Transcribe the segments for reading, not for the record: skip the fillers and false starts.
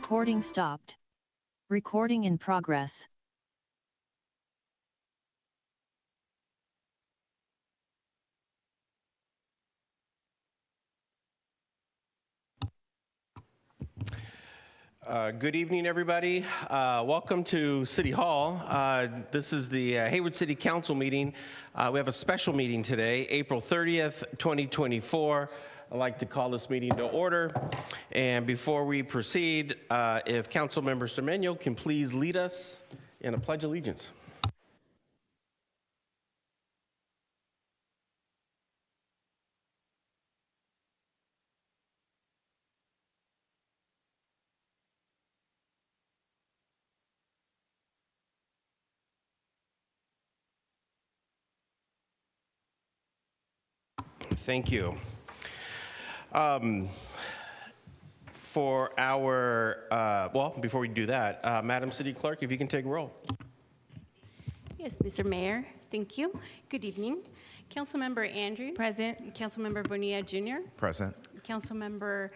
Recording stopped. Recording in progress. Good evening, everybody. Welcome to City Hall. This is the Hayward City Council meeting. We have a special meeting today, April 30th, 2024. I'd like to call this meeting to order. And before we proceed, if Council Member Cermeño can please lead us in a Pledge of Allegiance. Thank you. Before we do that, Madam City Clerk, if you can take roll. Yes, Mr. Mayor, thank you. Good evening. Councilmember Andrews. Present. Councilmember Bonilla Jr. Present. Councilmember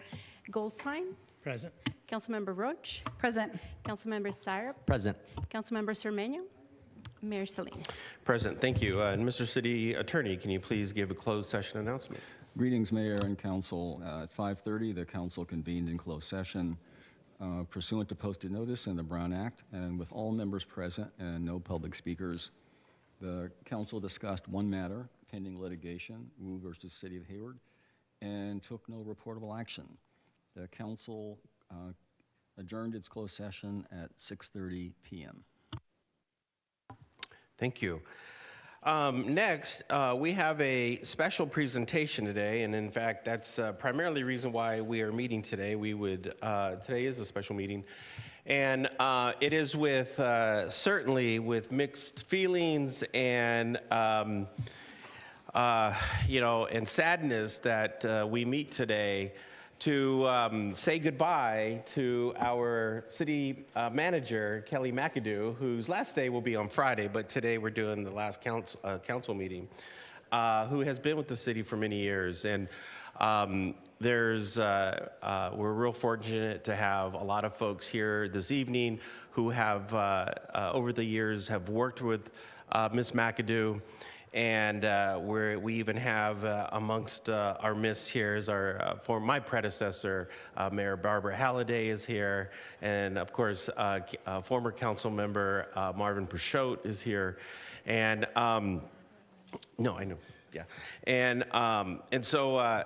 Goldstein. Present. Councilmember Roach. Present. Councilmember Syrup. Present. Councilmember Cermeño. Mayor Salim. Present, thank you. And Mr. City Attorney, can you please give a closed session announcement? Greetings, Mayor and Council. At 5:30, the Council convened in closed session pursuant to posted notice in the Brown Act, and with all members present and no public speakers, the Council discussed one matter, pending litigation, Wu versus City of Hayward, and took no reportable action. The Council adjourned its closed session at 6:30 p.m. Thank you. Next, we have a special presentation today, and in fact, that's primarily the reason why we are meeting today. Today is a special meeting, and it is with certainly with mixed feelings and and sadness that we meet today to say goodbye to our city manager, Kelly McAdoo, whose last day will be on Friday, but today we're doing the last council meeting, who has been with the city for many years. And we're real fortunate to have a lot of folks here this evening who have, over the years, have worked with Ms. McAdoo. And we even have amongst our midst here is my predecessor, Mayor Barbara Halliday is here. And of course, former council member Marvin Peixoto is here. And no, I know, yeah. And so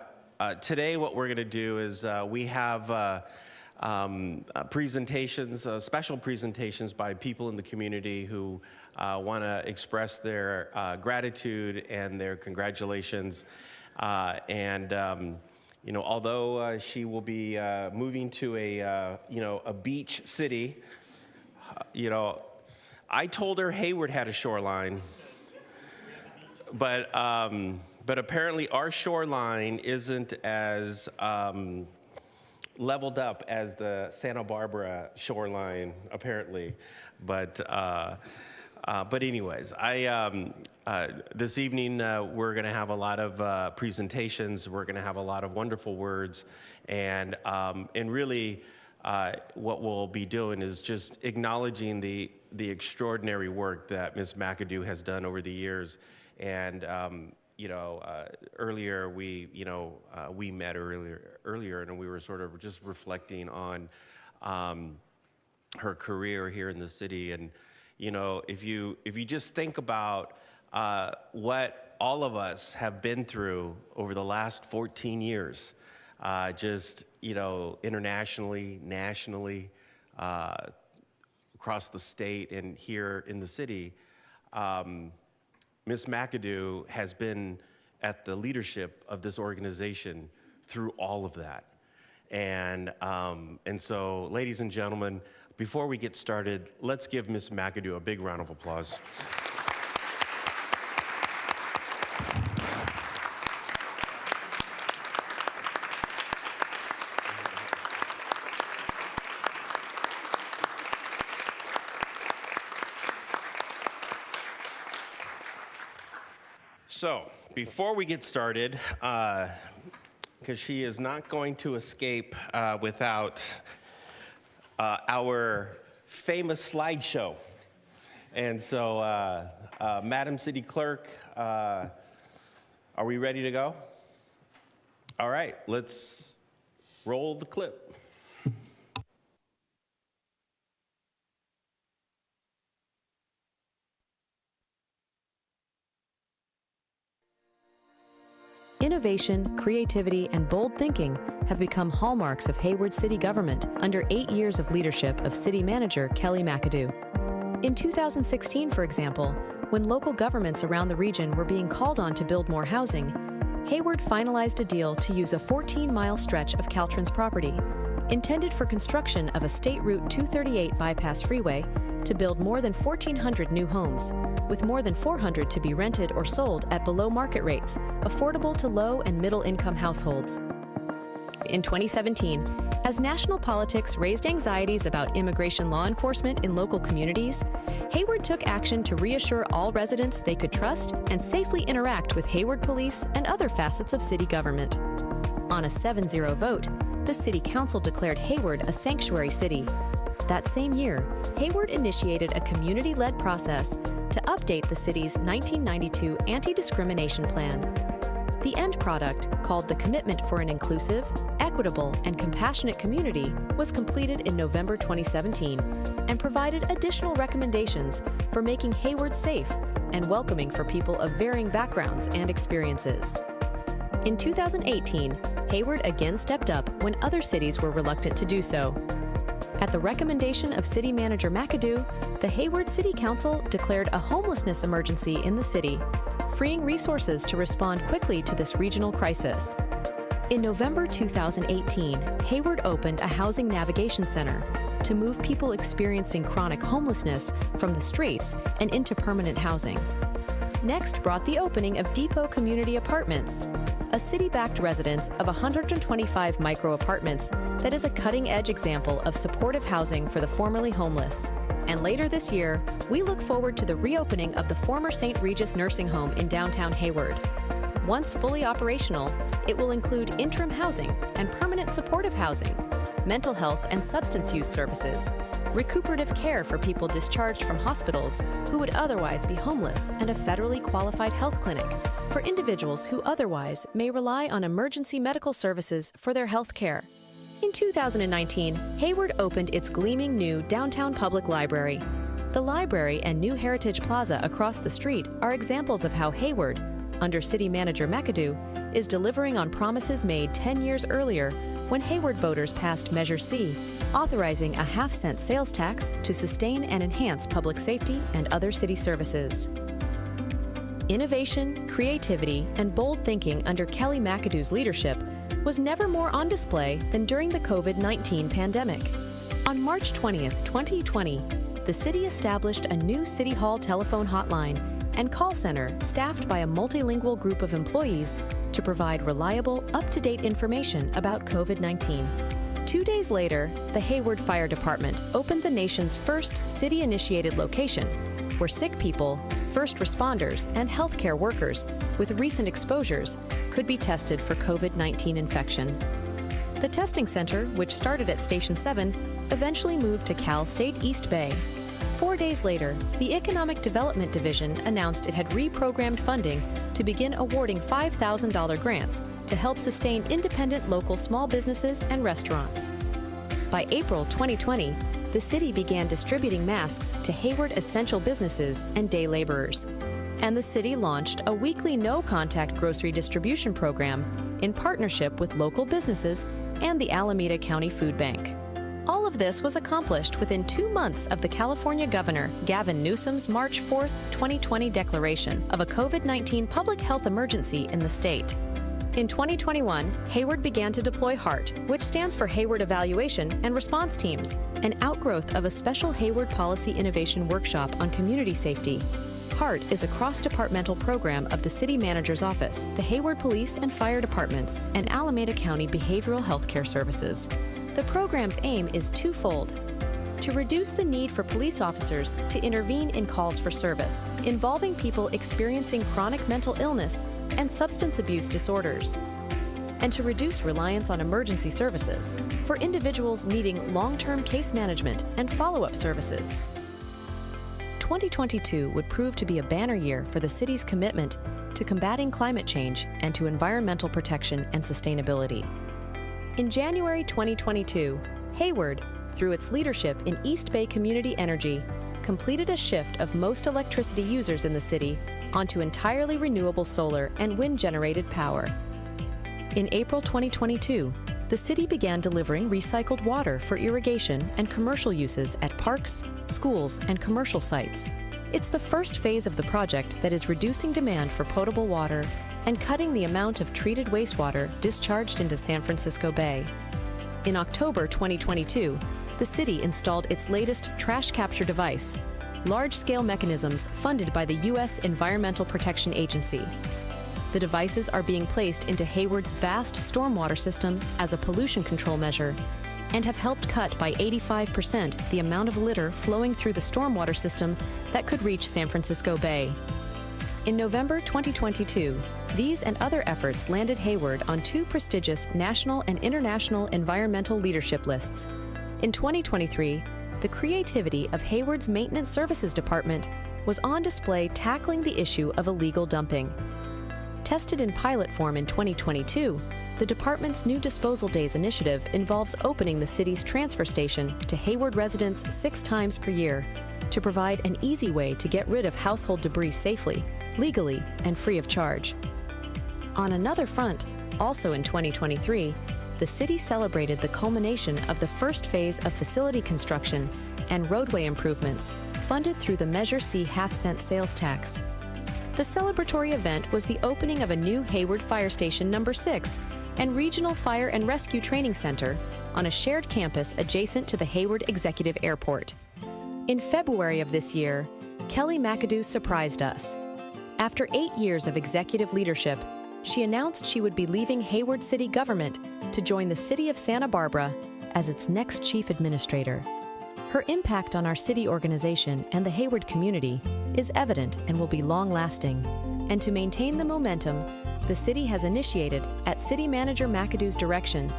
today what we're gonna do is we have presentations, special presentations by people in the community who want to express their gratitude and their congratulations. Although she will be moving to a beach city, I told her Hayward had a shoreline, but apparently our shoreline isn't as leveled up as the Santa Barbara shoreline, apparently. But anyways, this evening we're going to have a lot of presentations. We're going to have a lot of wonderful words, and really, what we'll be doing is just acknowledging the extraordinary work that Ms. McAdoo has done over the years. And earlier we met earlier, and we were sort of just reflecting on her career here in the city. And if you just think about what all of us have been through over the last 14 years, internationally, nationally, across the state and here in the city, Ms. McAdoo has been at the leadership of this organization through all of that. And so, ladies and gentlemen, before we get started, let's give Ms. McAdoo a big round of applause. So, before we get started, because she is not going to escape without our famous slideshow. And so, Madam City Clerk, are we ready to go? All right, let's roll the clip. Innovation, creativity, and bold thinking have become hallmarks of Hayward City government under 8 years of leadership of City Manager Kelly McAdoo. In 2016, for example, when local governments around the region were being called on to build more housing, Hayward finalized a deal to use a 14-mile stretch of Caltrans property, intended for construction of a State Route 238 bypass freeway, to build more than 1,400 new homes, with more than 400 to be rented or sold at below market rates, affordable to low and middle income households. In 2017, as national politics raised anxieties about immigration law enforcement in local communities, Hayward took action to reassure all residents they could trust and safely interact with Hayward Police and other facets of city government. On a 7-0 vote, the City Council declared Hayward a sanctuary city. That same year, Hayward initiated a community-led process to update the city's 1992 anti-discrimination plan. The end product, called the Commitment for an Inclusive, Equitable, and Compassionate Community, was completed in November 2017 and provided additional recommendations for making Hayward safe and welcoming for people of varying backgrounds and experiences. In 2018, Hayward again stepped up when other cities were reluctant to do so. At the recommendation of City Manager McAdoo, the Hayward City Council declared a homelessness emergency in the city, freeing resources to respond quickly to this regional crisis. In November 2018, Hayward opened a housing navigation center to move people experiencing chronic homelessness from the streets and into permanent housing. Next brought the opening of Depot Community Apartments, a city-backed residence of 125 micro-apartments that is a cutting-edge example of supportive housing for the formerly homeless. And later this year, we look forward to the reopening of the former St. Regis Nursing Home in downtown Hayward. Once fully operational, it will include interim housing and permanent supportive housing, mental health and substance use services, recuperative care for people discharged from hospitals who would otherwise be homeless, and a federally qualified health clinic for individuals who otherwise may rely on emergency medical services for their health care. In 2019, Hayward opened its gleaming new downtown public library. The library and new Heritage Plaza across the street are examples of how Hayward, under City Manager McAdoo, is delivering on promises made 10 years earlier when Hayward voters passed Measure C, authorizing a half-cent sales tax to sustain and enhance public safety and other city services. Innovation, creativity, and bold thinking under Kelly McAdoo's leadership was never more on display than during the COVID-19 pandemic. On March 20th, 2020, the city established a new City Hall telephone hotline and call center staffed by a multilingual group of employees to provide reliable, up-to-date information about COVID-19. 2 days later, the Hayward Fire Department opened the nation's first city-initiated location, where sick people, first responders, and healthcare workers with recent exposures could be tested for COVID-19 infection. The testing center, which started at Station 7, eventually moved to Cal State East Bay. 4 days later, the Economic Development Division announced it had reprogrammed funding to begin awarding $5,000 grants to help sustain independent local small businesses and restaurants. By April 2020, the city began distributing masks to Hayward essential businesses and day laborers. And the city launched a weekly no-contact grocery distribution program in partnership with local businesses and the Alameda County Food Bank. All of this was accomplished within 2 months of the California Governor Gavin Newsom's March 4, 2020 declaration of a COVID-19 public health emergency in the state. In 2021, Hayward began to deploy HEART, which stands for Hayward Evaluation and Response Teams, an outgrowth of a special Hayward Policy Innovation Workshop on community safety. HEART is a cross-departmental program of the City Manager's Office, the Hayward Police and Fire Departments, and Alameda County Behavioral Health Care Services. The program's aim is twofold: to reduce the need for police officers to intervene in calls for service involving people experiencing chronic mental illness and substance abuse disorders, and to reduce reliance on emergency services for individuals needing long-term case management and follow-up services. 2022 would prove to be a banner year for the city's commitment to combating climate change and to environmental protection and sustainability. In January 2022, Hayward, through its leadership in East Bay Community Energy, completed a shift of most electricity users in the city onto entirely renewable solar and wind-generated power. In April 2022, the city began delivering recycled water for irrigation and commercial uses at parks, schools, and commercial sites. It's the first phase of the project that is reducing demand for potable water and cutting the amount of treated wastewater discharged into San Francisco Bay. In October 2022, the city installed its latest trash capture device, large-scale mechanisms funded by the U.S. Environmental Protection Agency. The devices are being placed into Hayward's vast stormwater system as a pollution control measure and have helped cut by 85% the amount of litter flowing through the stormwater system that could reach San Francisco Bay. In November 2022, these and other efforts landed Hayward on 2 prestigious national and international environmental leadership lists. In 2023, the creativity of Hayward's Maintenance Services Department was on display tackling the issue of illegal dumping. Tested in pilot form in 2022, the department's New Disposal Days initiative involves opening the city's transfer station to Hayward residents 6 times per year to provide an easy way to get rid of household debris safely, legally, and free of charge. On another front, also in 2023, the city celebrated the culmination of the first phase of facility construction and roadway improvements funded through the Measure C half-cent sales tax. The celebratory event was the opening of a new Hayward Fire Station No. 6 and Regional Fire and Rescue Training Center on a shared campus adjacent to the Hayward Executive Airport. In February of this year, Kelly McAdoo surprised us. After 8 years of executive leadership, she announced she would be leaving Hayward City Government to join the City of Santa Barbara as its next chief administrator. Her impact on our city organization and the Hayward community is evident and will be long-lasting. And to maintain the momentum, the city has initiated, at City Manager McAdoo's direction,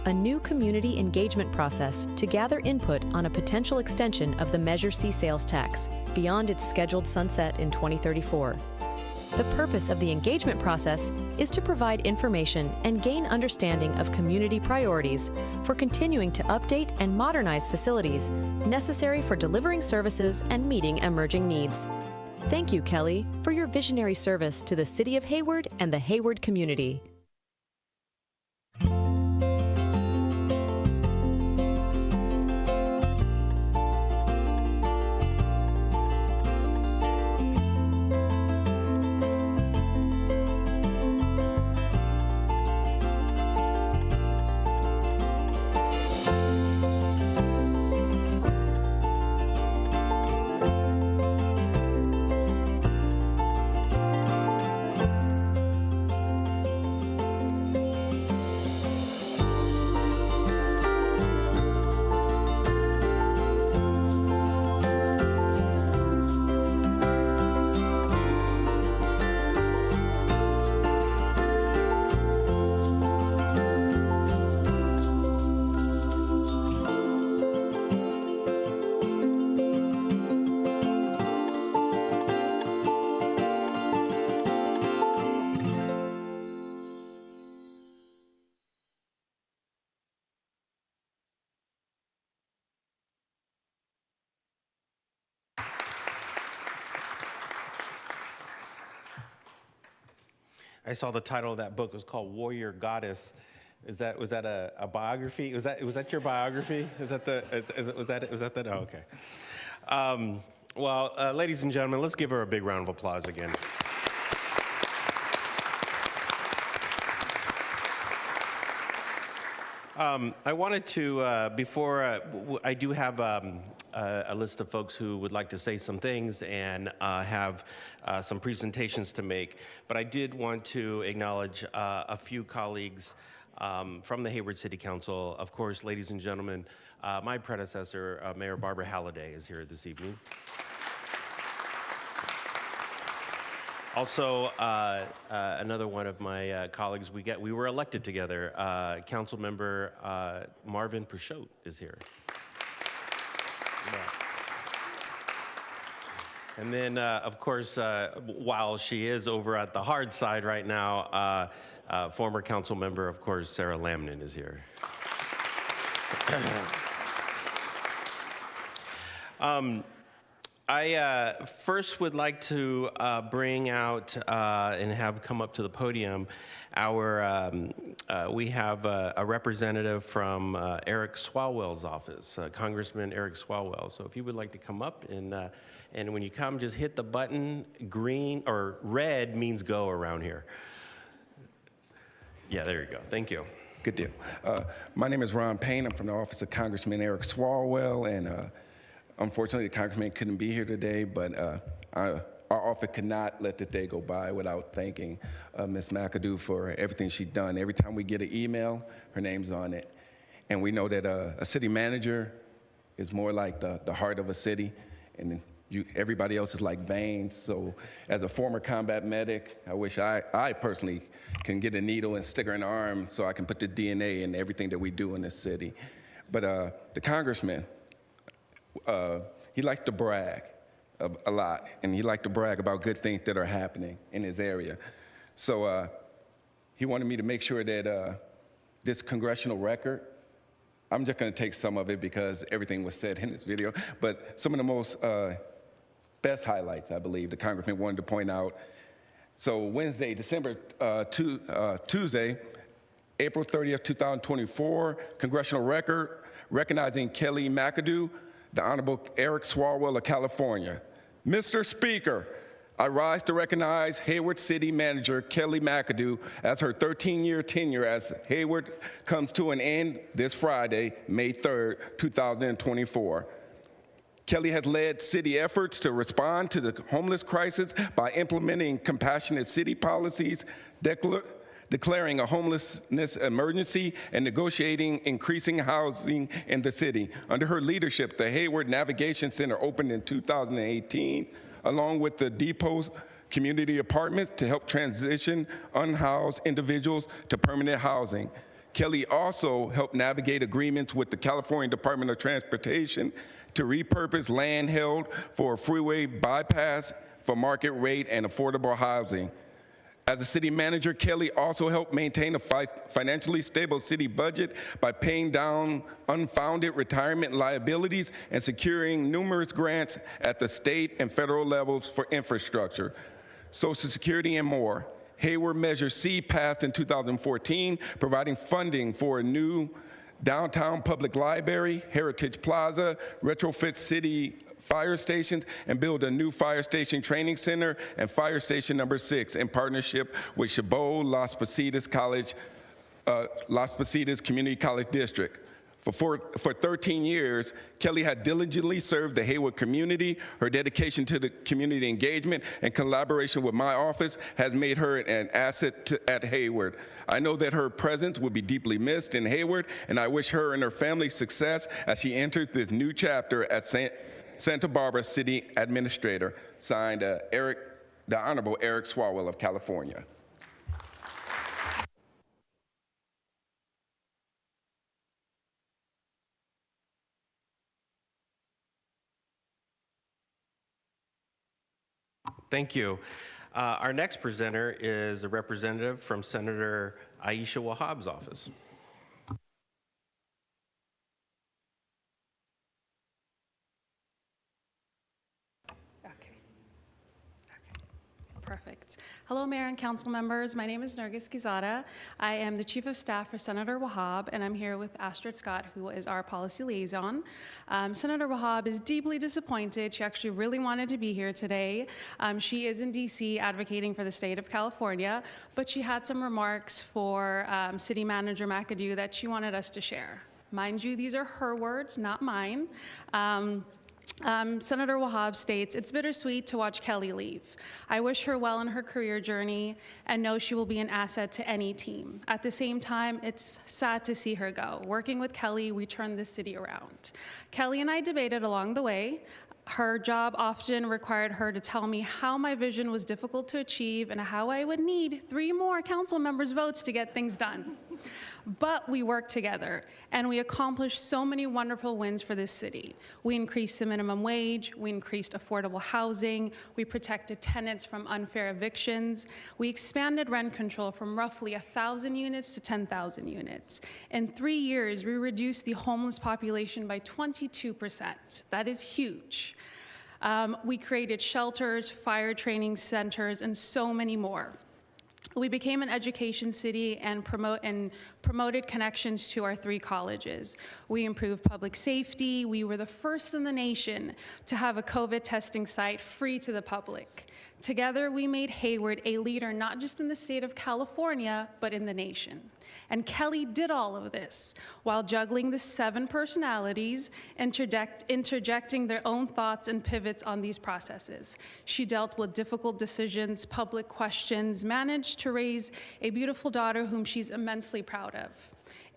a new community engagement process to gather input on a potential extension of the Measure C sales tax beyond its scheduled sunset in 2034. The purpose of the engagement process is to provide information and gain understanding of community priorities for continuing to update and modernize facilities necessary for delivering services and meeting emerging needs. Thank you, Kelly, for your visionary service to the City of Hayward and the Hayward community. I saw the title of that book was called Warrior Goddess. Was that a biography? Was that your biography? Was that oh, okay. Well, ladies and gentlemen, let's give her a big round of applause again. I wanted to, before I do have a list of folks who would like to say some things and have some presentations to make, but I did want to acknowledge a few colleagues from the Hayward City Council. Of course, ladies and gentlemen, my predecessor, Mayor Barbara Halliday, is here this evening. Also, another one of my colleagues, we were elected together. Council member Marvin Peixote is here. Yeah. And then, of course, while she is over at the hard side right now, former council member, of course, Sarah Lamnin is here. I first would like to bring out and have come up to the podium we have a representative from Eric Swalwell's office, Congressman Eric Swalwell. So if you would like to come up and when you come, just hit the button. Green or red means go around here. Yeah, there you go. Thank you. Good deal. My name is Ron Payne. I'm from the office of Congressman Eric Swalwell, and unfortunately, the Congressman couldn't be here today, but our office could not let the day go by without thanking Ms. McAdoo for everything she's done. Every time we get an email, her name's on it. And we know that a city manager is more like the heart of a city, and everybody else is like veins. So as a former combat medic, I wish I personally can get a needle and stick her in the arm so I can put the DNA in everything that we do in this city. But the Congressman, he liked to brag a lot, and he liked to brag about good things that are happening in his area. So he wanted me to make sure that this congressional record, I'm just going to take some of it because everything was said in this video, but some of the most best highlights, I believe, the Congressman wanted to point out. So Wednesday, Tuesday, April 30th, 2024, congressional record recognizing Kelly McAdoo, the Honorable Eric Swalwell of California. Mr. Speaker, I rise to recognize Hayward City Manager Kelly McAdoo as her 13-year tenure as Hayward comes to an end this Friday, May 3rd, 2024. Kelly has led city efforts to respond to the homeless crisis by implementing compassionate city policies, declaring a homelessness emergency, and negotiating increasing housing in the city. Under her leadership, the Hayward Navigation Center opened in 2018, along with the Depot's community apartments to help transition unhoused individuals to permanent housing. Kelly also helped navigate agreements with the California Department of Transportation to repurpose land held for a freeway bypass for market rate and affordable housing. As a city manager, Kelly also helped maintain a financially stable city budget by paying down unfounded retirement liabilities and securing numerous grants at the state and federal levels for infrastructure, Social Security, and more. Hayward Measure C passed in 2014, providing funding for a new downtown public library, Heritage Plaza, retrofit city fire stations, and build a new fire station training center and fire station number 6 in partnership with Chabot Las Positas Community College District. For 13 years, Kelly had diligently served the Hayward community. Her dedication to the community engagement and collaboration with my office has made her an asset at Hayward. I know that her presence will be deeply missed in Hayward, and I wish her and her family success as she enters this new chapter at Santa Barbara City Administrator. Signed, the Honorable Eric Swalwell of California. Thank you. Our next presenter is a representative from Senator Aisha Wahhab's office. Perfect. Hello, Mayor and Council members. My name is Nargis Gizada. I am the Chief of Staff for Senator Wahhab, and I'm here with Astrid Scott, who is our policy liaison. Senator Wahhab is deeply disappointed. She actually really wanted to be here today. She is in DC advocating for the state of California, but she had some remarks for City Manager McAdoo that she wanted us to share. Mind you, these are her words, not mine. Senator Wahab states, "It's bittersweet to watch Kelly leave. I wish her well in her career journey and know she will be an asset to any team. At the same time, it's sad to see her go. Working with Kelly, we turned this city around." Kelly and I debated along the way. Her job often required her to tell me how my vision was difficult to achieve and how I would need 3 more council members' votes to get things done. But we worked together, and we accomplished so many wonderful wins for this city. We increased the minimum wage, we increased affordable housing, we protected tenants from unfair evictions, we expanded rent control from roughly 1,000 units to 10,000 units. In 3 years, we reduced the homeless population by 22%. That is huge. We created shelters, fire training centers, and so many more. We became an education city and promoted connections to our 3 colleges. We improved public safety. We were the first in the nation to have a COVID testing site free to the public. Together, we made Hayward a leader not just in the state of California, but in the nation. And Kelly did all of this while juggling the 7 personalities, interjecting their own thoughts and pivots on these processes. She dealt with difficult decisions, public questions, managed to raise a beautiful daughter whom she's immensely proud of.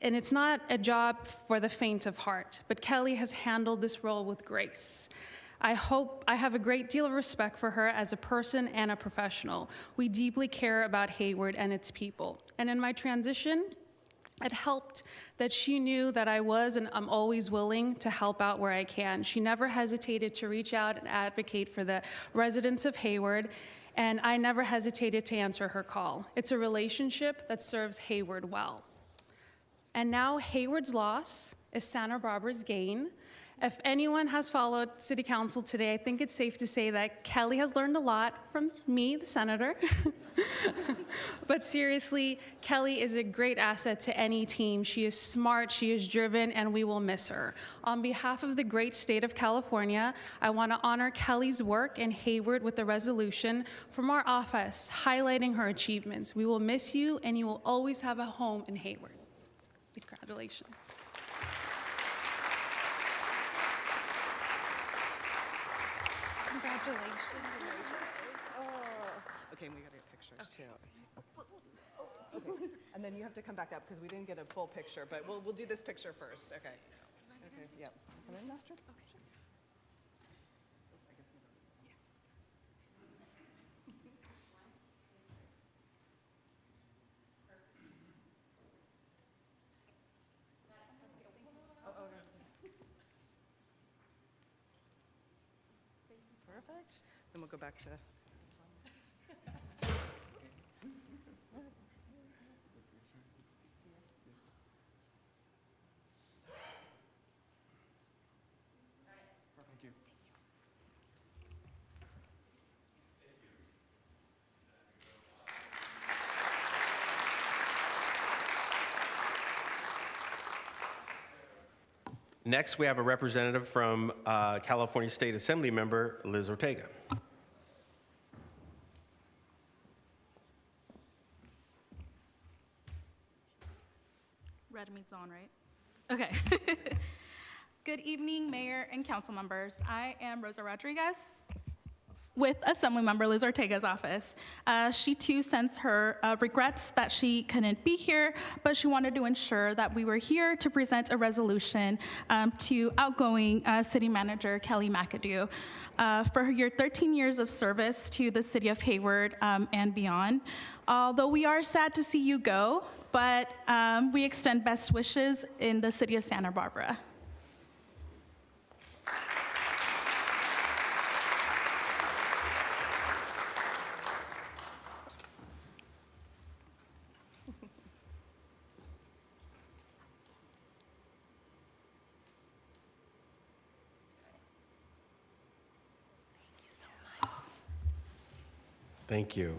And it's not a job for the faint of heart, but Kelly has handled this role with grace. I have a great deal of respect for her as a person and a professional. We deeply care about Hayward and its people. And in my transition, it helped that she knew that I was and I'm always willing to help out where I can. She never hesitated to reach out and advocate for the residents of Hayward, and I never hesitated to answer her call. It's a relationship that serves Hayward well. And now Hayward's loss is Santa Barbara's gain. If anyone has followed City Council today, I think it's safe to say that Kelly has learned a lot from me, the senator. But seriously, Kelly is a great asset to any team. She is smart, she is driven, and we will miss her. On behalf of the great state of California, I want to honor Kelly's work in Hayward with a resolution from our office highlighting her achievements. We will miss you, and you will always have a home in Hayward. Congratulations. Congratulations. Oh. Okay, we got to get pictures too. Okay. And then you have to come back up because we didn't get a full picture, but we'll do this picture first. Okay. Okay. Yep. Come in, Master. Okay. Yes. Perfect. Then we'll go back to this one. Thank you. Next, we have a representative from California State Assembly member Liz Ortega. Red means on, right? Okay. Good evening, Mayor and council members. I am Rosa Rodriguez with Assemblymember Liz Ortega's office. She too sends her regrets that she couldn't be here, but she wanted to ensure that we were here to present a resolution to outgoing City Manager Kelly McAdoo for your 13 years of service to the City of Hayward and beyond. Although we are sad to see you go, but we extend best wishes in the City of Santa Barbara. Thank you.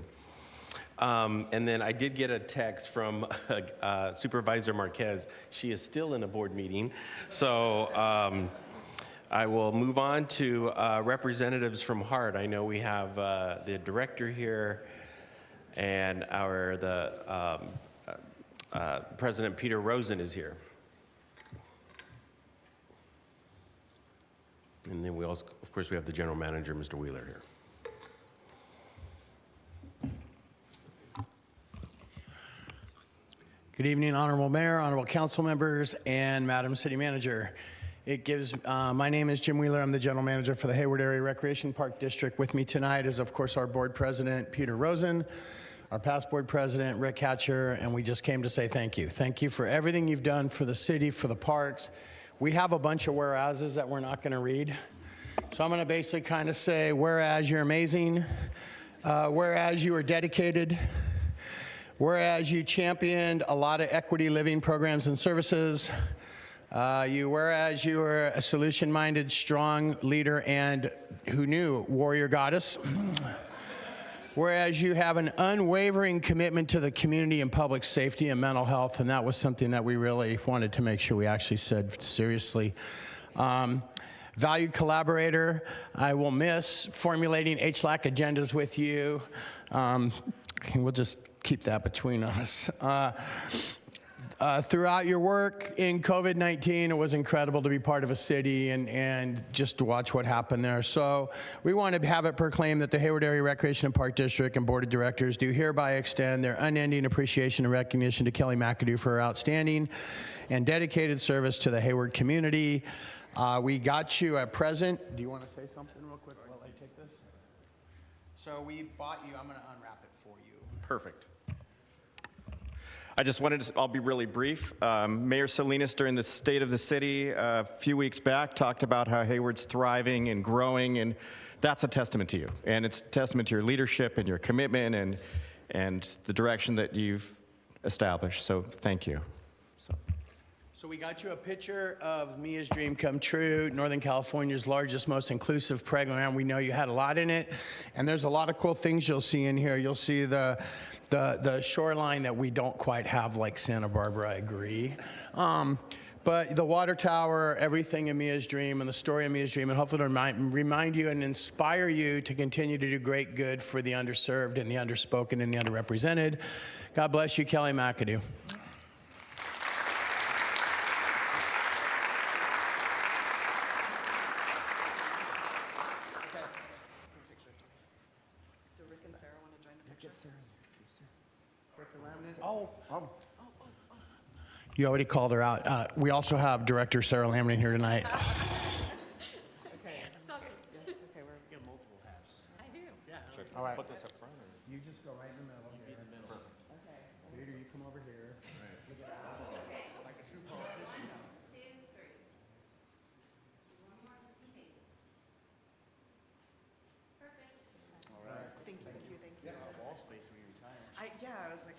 And then I did get a text from Supervisor Marquez. She is still in a board meeting. So I will move on to representatives from HART. I know we have the director here and the President Peter Rosen is here. And then we also, of course, we have the general manager, Mr. Wheeler, here. Good evening, Honorable Mayor, Honorable Council members, and Madam City Manager. My name is Jim Wheeler. I'm the General Manager for the Hayward Area Recreation Park District. With me tonight is, of course, our Board President, Peter Rosen, our past Board President, Rick Hatcher, and we just came to say thank you. Thank you for everything you've done for the city, for the parks. We have a bunch of whereases that we're not going to read. So I'm going to basically kind of say, whereas you're amazing, whereas you are dedicated, whereas you championed a lot of equity living programs and services, whereas you are a solution-minded, strong leader and who knew warrior goddess, whereas you have an unwavering commitment to the community and public safety and mental health, and that was something that we really wanted to make sure we actually said seriously. Valued collaborator, I will miss formulating HLAC agendas with you. We'll just keep that between us. Throughout your work in COVID-19, it was incredible to be part of a city and just to watch what happened there. So we want to have it proclaimed that the Hayward Area Recreation and Park District and Board of Directors do hereby extend their unending appreciation and recognition to Kelly McAdoo for her outstanding and dedicated service to the Hayward community. We got you a present. Do you want to say something real quick while I take this? So we bought you, I'm going to unwrap it for you. Perfect. I just wanted to, I'll be really brief. Mayor Salinas, during the State of the City a few weeks back, talked about how Hayward's thriving and growing, and that's a testament to you. And it's a testament to your leadership and your commitment and the direction that you've established. So thank you. So we got you a picture of Mia's Dream Come True, Northern California's largest, most inclusive program. We know you had a lot in it, and there's a lot of cool things you'll see in here. You'll see the shoreline that we don't quite have like Santa Barbara, I agree. But the water tower, everything in Mia's Dream and the story of Mia's Dream, and hopefully to remind you and inspire you to continue to do great good for the underserved and the underspoken and the underrepresented. God bless you, Kelly McAdoo. You already called her out. We also have Director Sarah Lamlin here tonight. Okay. It's all good. Yes, okay, we're getting multiple hats. I do. Yeah. Sure. All right. Put this up front. Or? You just go right in the middle here. Okay. Peter, you come over here. Look at that. Okay. Like a true politician. 1, 2, 3. One more, just keep pace. Perfect. All right. Thank you. Yeah, wall space when you retire. I was like,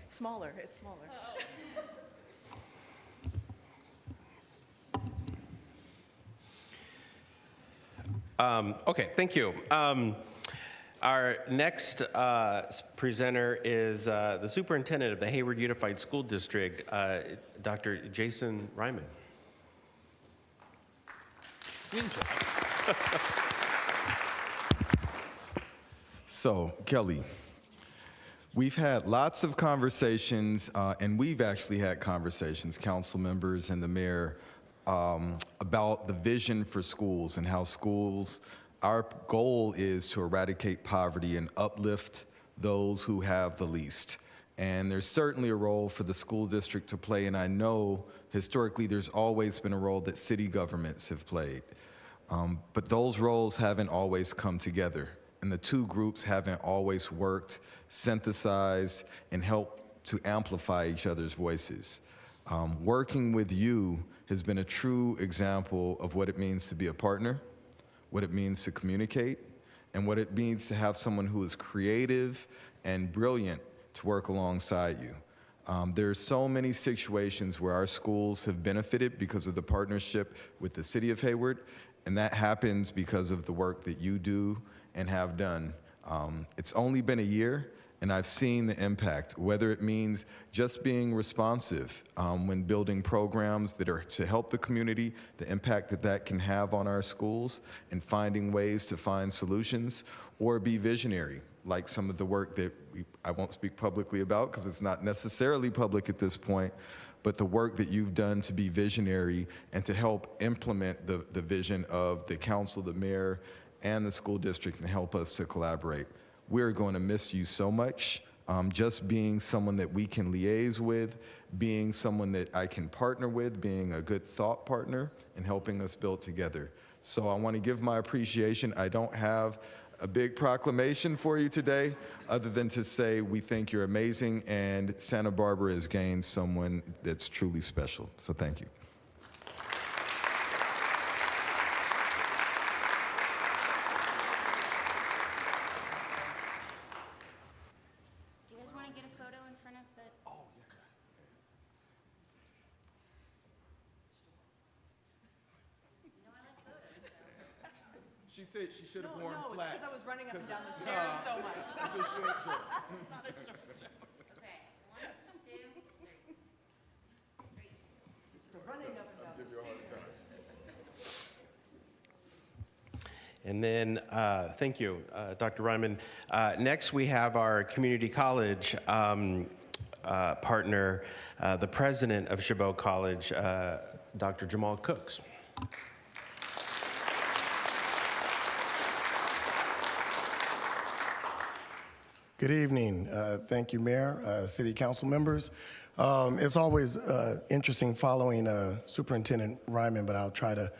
smaller, it's smaller. Okay, thank you. Our next presenter is the superintendent of the Hayward Unified School District, Dr. Jason Ryman. So, Kelly, we've had lots of conversations, and we've actually had conversations, council members and the mayor, about the vision for schools and how schools, our goal is to eradicate poverty and uplift those who have the least. And there's certainly a role for the school district to play, and I know historically there's always been a role that city governments have played. But those roles haven't always come together, and the two groups haven't always worked, synthesized, and helped to amplify each other's voices. Working with you has been a true example of what it means to be a partner, what it means to communicate, and what it means to have someone who is creative and brilliant to work alongside you. There are so many situations where our schools have benefited because of the partnership with the city of Hayward, and that happens because of the work that you do and have done. It's only been a year, and I've seen the impact, whether it means just being responsive when building programs that are to help the community, the impact that that can have on our schools, and finding ways to find solutions, or be visionary, like some of the work that I won't speak publicly about because it's not necessarily public at this point, but the work that you've done to be visionary and to help implement the vision of the council, the mayor, and the school district and help us to collaborate. We're going to miss you so much. Just being someone that we can liaise with, being someone that I can partner with, being a good thought partner, and helping us build together. So I want to give my appreciation. I don't have a big proclamation for you today, other than to say we think you're amazing, and Santa Barbara has gained someone that's truly special. So thank you. Do you guys want to get a photo in front of the? Oh, yeah. You know I like photos. She said she should have worn No, it's flats. because I was running up and down the stairs so much. It's a short joke. Okay, 1, 2, 3. It's the running up and down the stairs. And then, thank you, Dr. Ryman. Next, we have our community college partner, the president of Chabot College, Dr. Jamal Cooks. Good evening. Thank you, Mayor, City Council members. It's always interesting following Superintendent Ryman, but I'll try to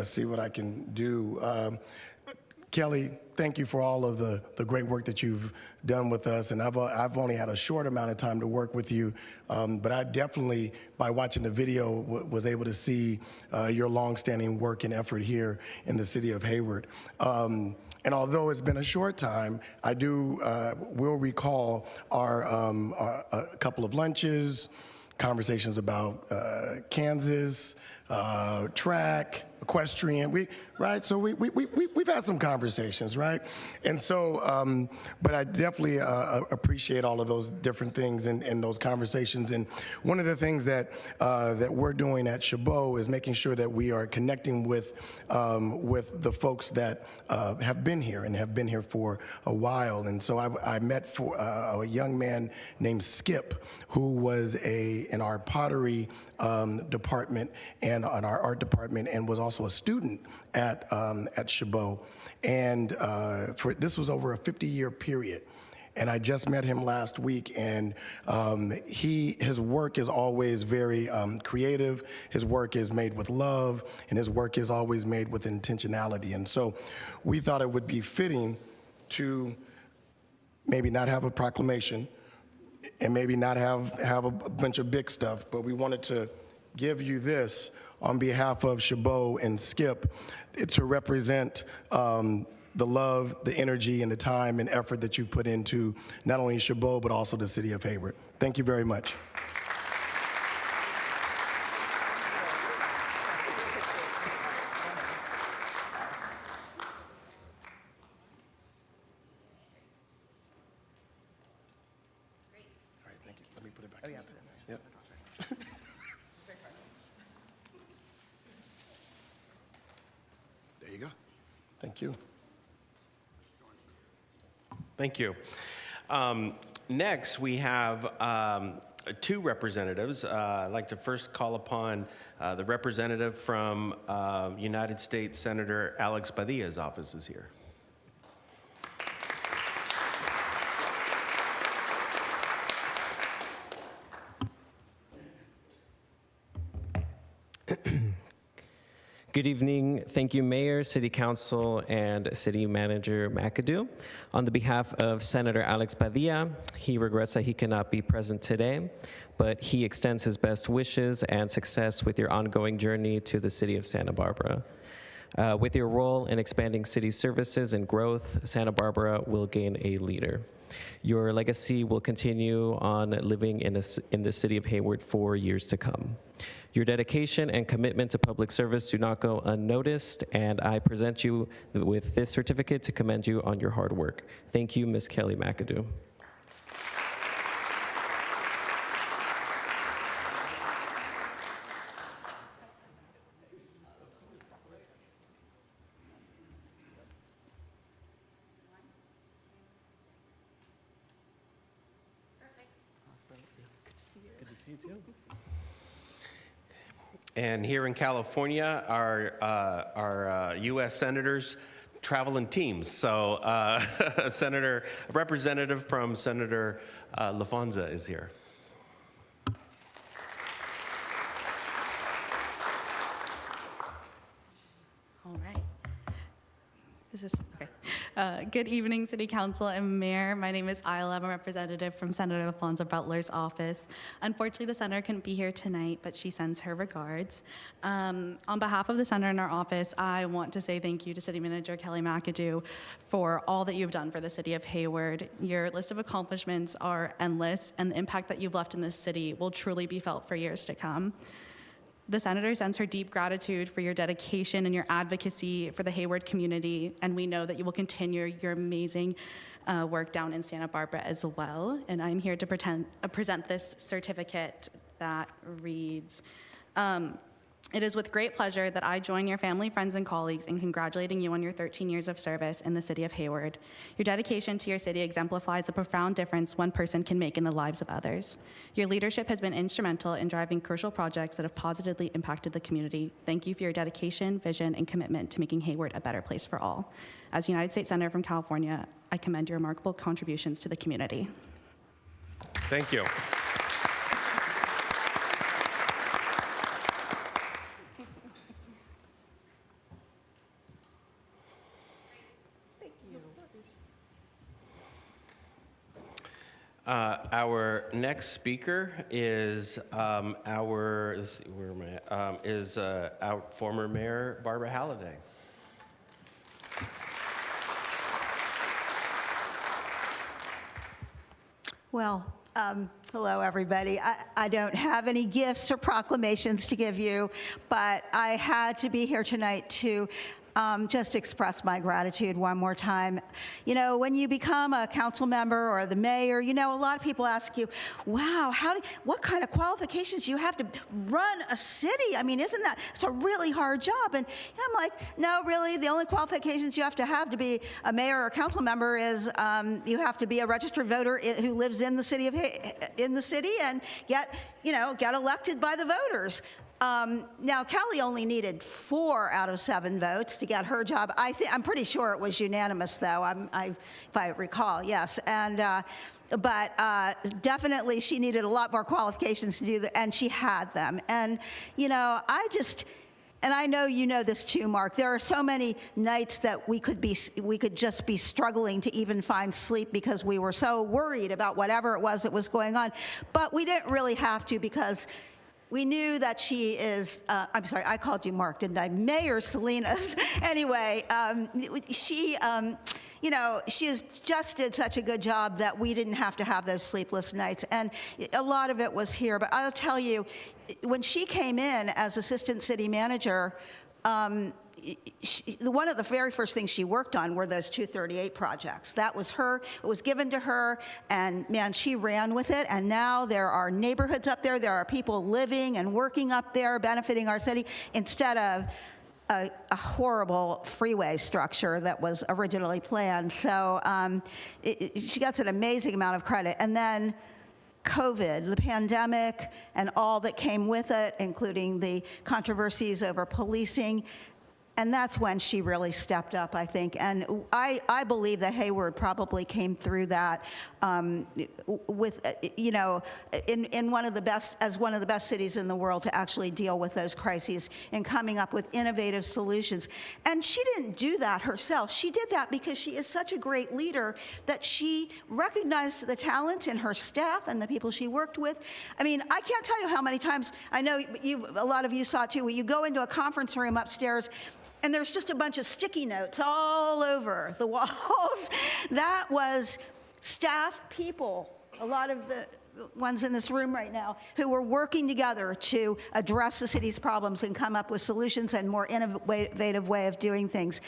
see what I can do. Kelly, thank you for all of the great work that you've done with us, and I've only had a short amount of time to work with you, but I definitely, by watching the video, was able to see your longstanding work and effort here in the city of Hayward. And although it's been a short time, I will recall our a couple of lunches, conversations about Kansas, track, equestrian, right? So we've had some conversations, right? And so, but I definitely appreciate all of those different things and those conversations. And one of the things that we're doing at Chabot is making sure that we are connecting with the folks that have been here and have been here for a while. And so I met a young man named Skip, who was in our pottery department and on our art department, and was also a student at Chabot. And this was over a 50-year period. And I just met him last week, and his work is always very creative. His work is made with love, and his work is always made with intentionality. And so we thought it would be fitting to maybe not have a proclamation and maybe not have a bunch of big stuff, but we wanted to give you this on behalf of Chabot and Skip to represent the love, the energy, and the time and effort that you've put into not only Chabot, but also the city of Hayward. Thank you very much. All right, thank you. Let me put it back. Oh, yeah. Yep. There you go. Thank you. Thank you. Next, we have two representatives. I'd like to first call upon the representative from United States Senator Alex Padilla's office is here. Good evening. Thank you, Mayor, City Council, and City Manager McAdoo. On the behalf of Senator Alex Padilla, he regrets that he cannot be present today, but he extends his best wishes and success with your ongoing journey to the city of Santa Barbara. With your role in expanding city services and growth, Santa Barbara will gain a leader. Your legacy will continue on living in the city of Hayward for years to come. Your dedication and commitment to public service do not go unnoticed, and I present you with this certificate to commend you on your hard work. Thank you, Ms. Kelly McAdoo. You too. And here in California, our U.S. senators travel in teams. So a representative from Senator LaFonza is here. All right. This is okay. Good evening, City Council and Mayor. My name is Isla. I'm a representative from Senator LaFonza Butler's office. Unfortunately, the senator couldn't be here tonight, but she sends her regards. On behalf of the senator in our office, I want to say thank you to City Manager Kelly McAdoo for all that you've done for the city of Hayward. Your list of accomplishments are endless, and the impact that you've left in this city will truly be felt for years to come. The senator sends her deep gratitude for your dedication and your advocacy for the Hayward community, and we know that you will continue your amazing work down in Santa Barbara as well. And I'm here to present this certificate that reads, it is with great pleasure that I join your family, friends, and colleagues in congratulating you on your 13 years of service in the city of Hayward. Your dedication to your city exemplifies the profound difference one person can make in the lives of others. Your leadership has been instrumental in driving crucial projects that have positively impacted the community. Thank you for your dedication, vision, and commitment to making Hayward a better place for all. As United States Senator from California, I commend your remarkable contributions to the community. Thank you. Our next speaker is our former Mayor Barbara Halliday. Well, hello, everybody. I don't have any gifts or proclamations to give you, but I had to be here tonight to just express my gratitude one more time. You know, when you become a council member or the mayor, you know, a lot of people ask you, wow, what kind of qualifications do you have to run a city? I mean, it's a really hard job. And I'm like, no, really, the only qualifications you have to be a mayor or council member is you have to be a registered voter who lives in the city and get elected by the voters. Now, Kelly only needed 4 out of 7 votes to get her job. I'm pretty sure it was unanimous, though, if I recall, yes. But definitely she needed a lot more qualifications to do that, and she had them. And, you know, and I know you know this too, Mark, there are so many nights that we could just be struggling to even find sleep because we were so worried about whatever it was that was going on. But we didn't really have to, because we knew that she is, I'm sorry, I called you Mark, didn't I? Mayor Salinas. Anyway, she has just did such a good job that we didn't have to have those sleepless nights. And a lot of it was here. But I'll tell you, when she came in as assistant city manager, one of the very first things she worked on were those 238 projects. That was her, it was given to her, and man, she ran with it. And now there are neighborhoods up there, there are people living and working up there, benefiting our city, instead of a horrible freeway structure that was originally planned. So she gets an amazing amount of credit. And then COVID, the pandemic, and all that came with it, including the controversies over policing. And that's when she really stepped up, I think. And I believe that Hayward probably came through that with, in one of the best cities in the world to actually deal with those crises and coming up with innovative solutions. And she didn't do that herself. She did that because she is such a great leader that she recognized the talent in her staff and the people she worked with. I mean, I can't tell you how many times, I know a lot of you saw it too, where you go into a conference room upstairs and there's just a bunch of sticky notes all over the walls. That was staff people, a lot of the ones in this room right now, who were working together to address the city's problems and come up with solutions and more innovative way of doing things.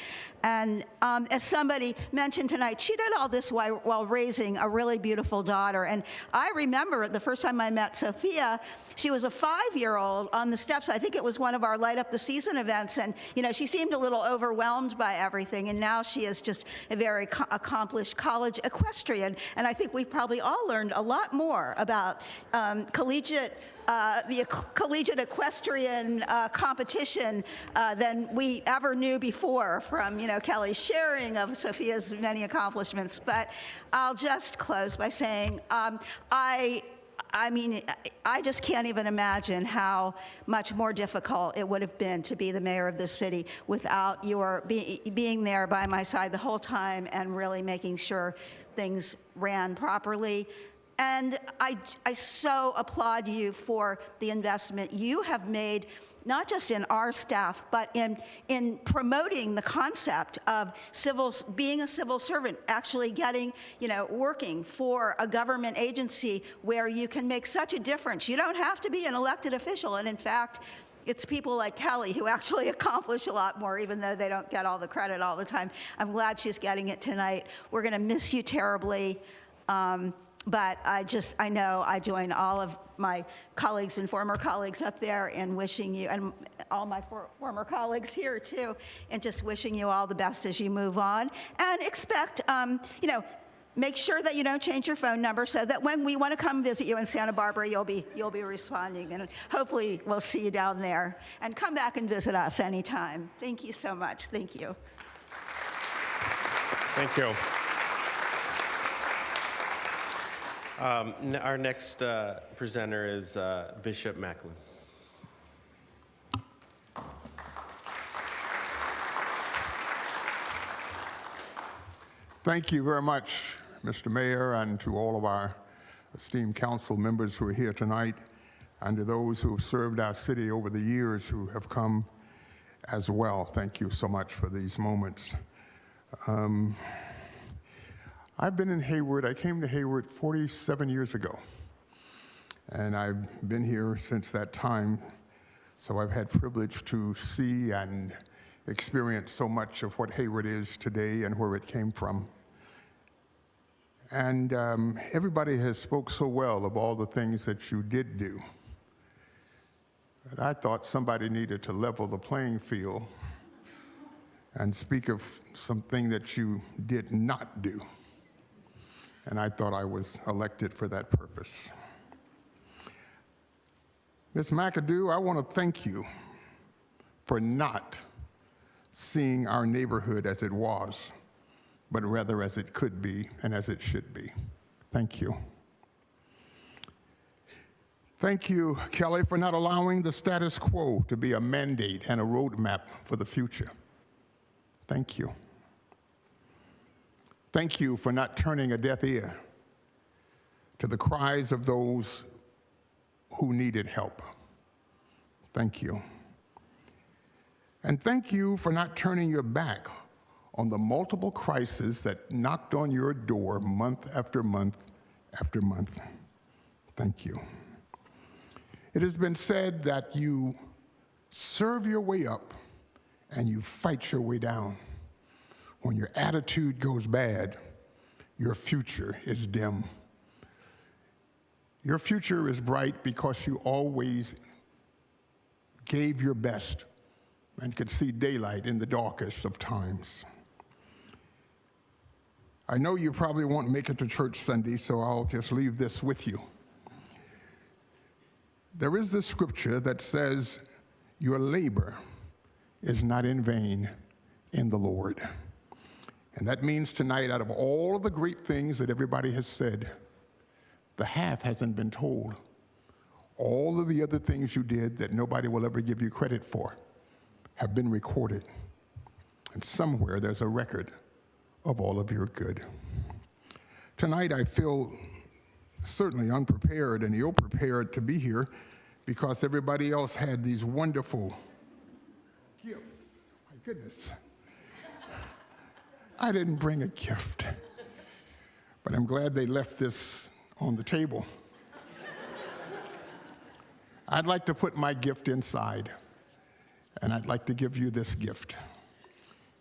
And as somebody mentioned tonight, she did all this while raising a really beautiful daughter. And I remember the first time I met Sophia, she was a 5-year-old on the steps. I think it was one of our Light Up the Season events. And, you know, she seemed a little overwhelmed by everything. And now she is just a very accomplished college equestrian. And I think we've probably all learned a lot more about collegiate equestrian competition than we ever knew before from, Kelly's sharing of Sophia's many accomplishments. But I'll just close by saying I just can't even imagine how much more difficult it would have been to be the mayor of this city without your being there by my side the whole time and really making sure things ran properly. And I so applaud you for the investment you have made, not just in our staff, but in promoting the concept of being a civil servant, actually getting, working for a government agency where you can make such a difference. You don't have to be an elected official. And in fact, it's people like Kelly who actually accomplish a lot more, even though they don't get all the credit all the time. I'm glad she's getting it tonight. We're going to miss you terribly. But I know I join all of my colleagues and former colleagues up there in wishing you, and all my former colleagues here too, and just wishing you all the best as you move on. And expect, make sure that you don't change your phone number so that when we want to come visit you in Santa Barbara, you'll be responding, and hopefully we'll see you down there. And come back and visit us anytime. Thank you so much. Thank you. Thank you. Our next presenter is Bishop Macklin. Thank you very much, Mr. Mayor, and to all of our esteemed council members who are here tonight, and to those who have served our city over the years who have come as well. Thank you so much for these moments. I've been in Hayward. I came to Hayward 47 years ago, and I've been here since that time, so I've had privilege to see and experience so much of what Hayward is today and where it came from. And everybody has spoke so well of all the things that you did do. But I thought somebody needed to level the playing field and speak of something that you did not do. And I thought I was elected for that purpose. Ms. McAdoo, I want to thank you for not seeing our neighborhood as it was, but rather as it could be and as it should be. Thank you. Thank you, Kelly, for not allowing the status quo to be a mandate and a roadmap for the future. Thank you. Thank you for not turning a deaf ear to the cries of those who needed help. Thank you. And thank you for not turning your back on the multiple crises that knocked on your door month after month after month. Thank you. It has been said that you serve your way up and you fight your way down. When your attitude goes bad, your future is dim. Your future is bright because you always gave your best and could see daylight in the darkest of times. I know you probably won't make it to church Sunday, so I'll just leave this with you. There is this scripture that says, your labor is not in vain in the Lord. And that means tonight, out of all of the great things that everybody has said, the half hasn't been told. All of the other things you did that nobody will ever give you credit for have been recorded. And somewhere there's a record of all of your good. Tonight I feel certainly unprepared and ill-prepared to be here because everybody else had these wonderful gifts. My goodness. I didn't bring a gift, but I'm glad they left this on the table. I'd like to put my gift inside, and I'd like to give you this gift.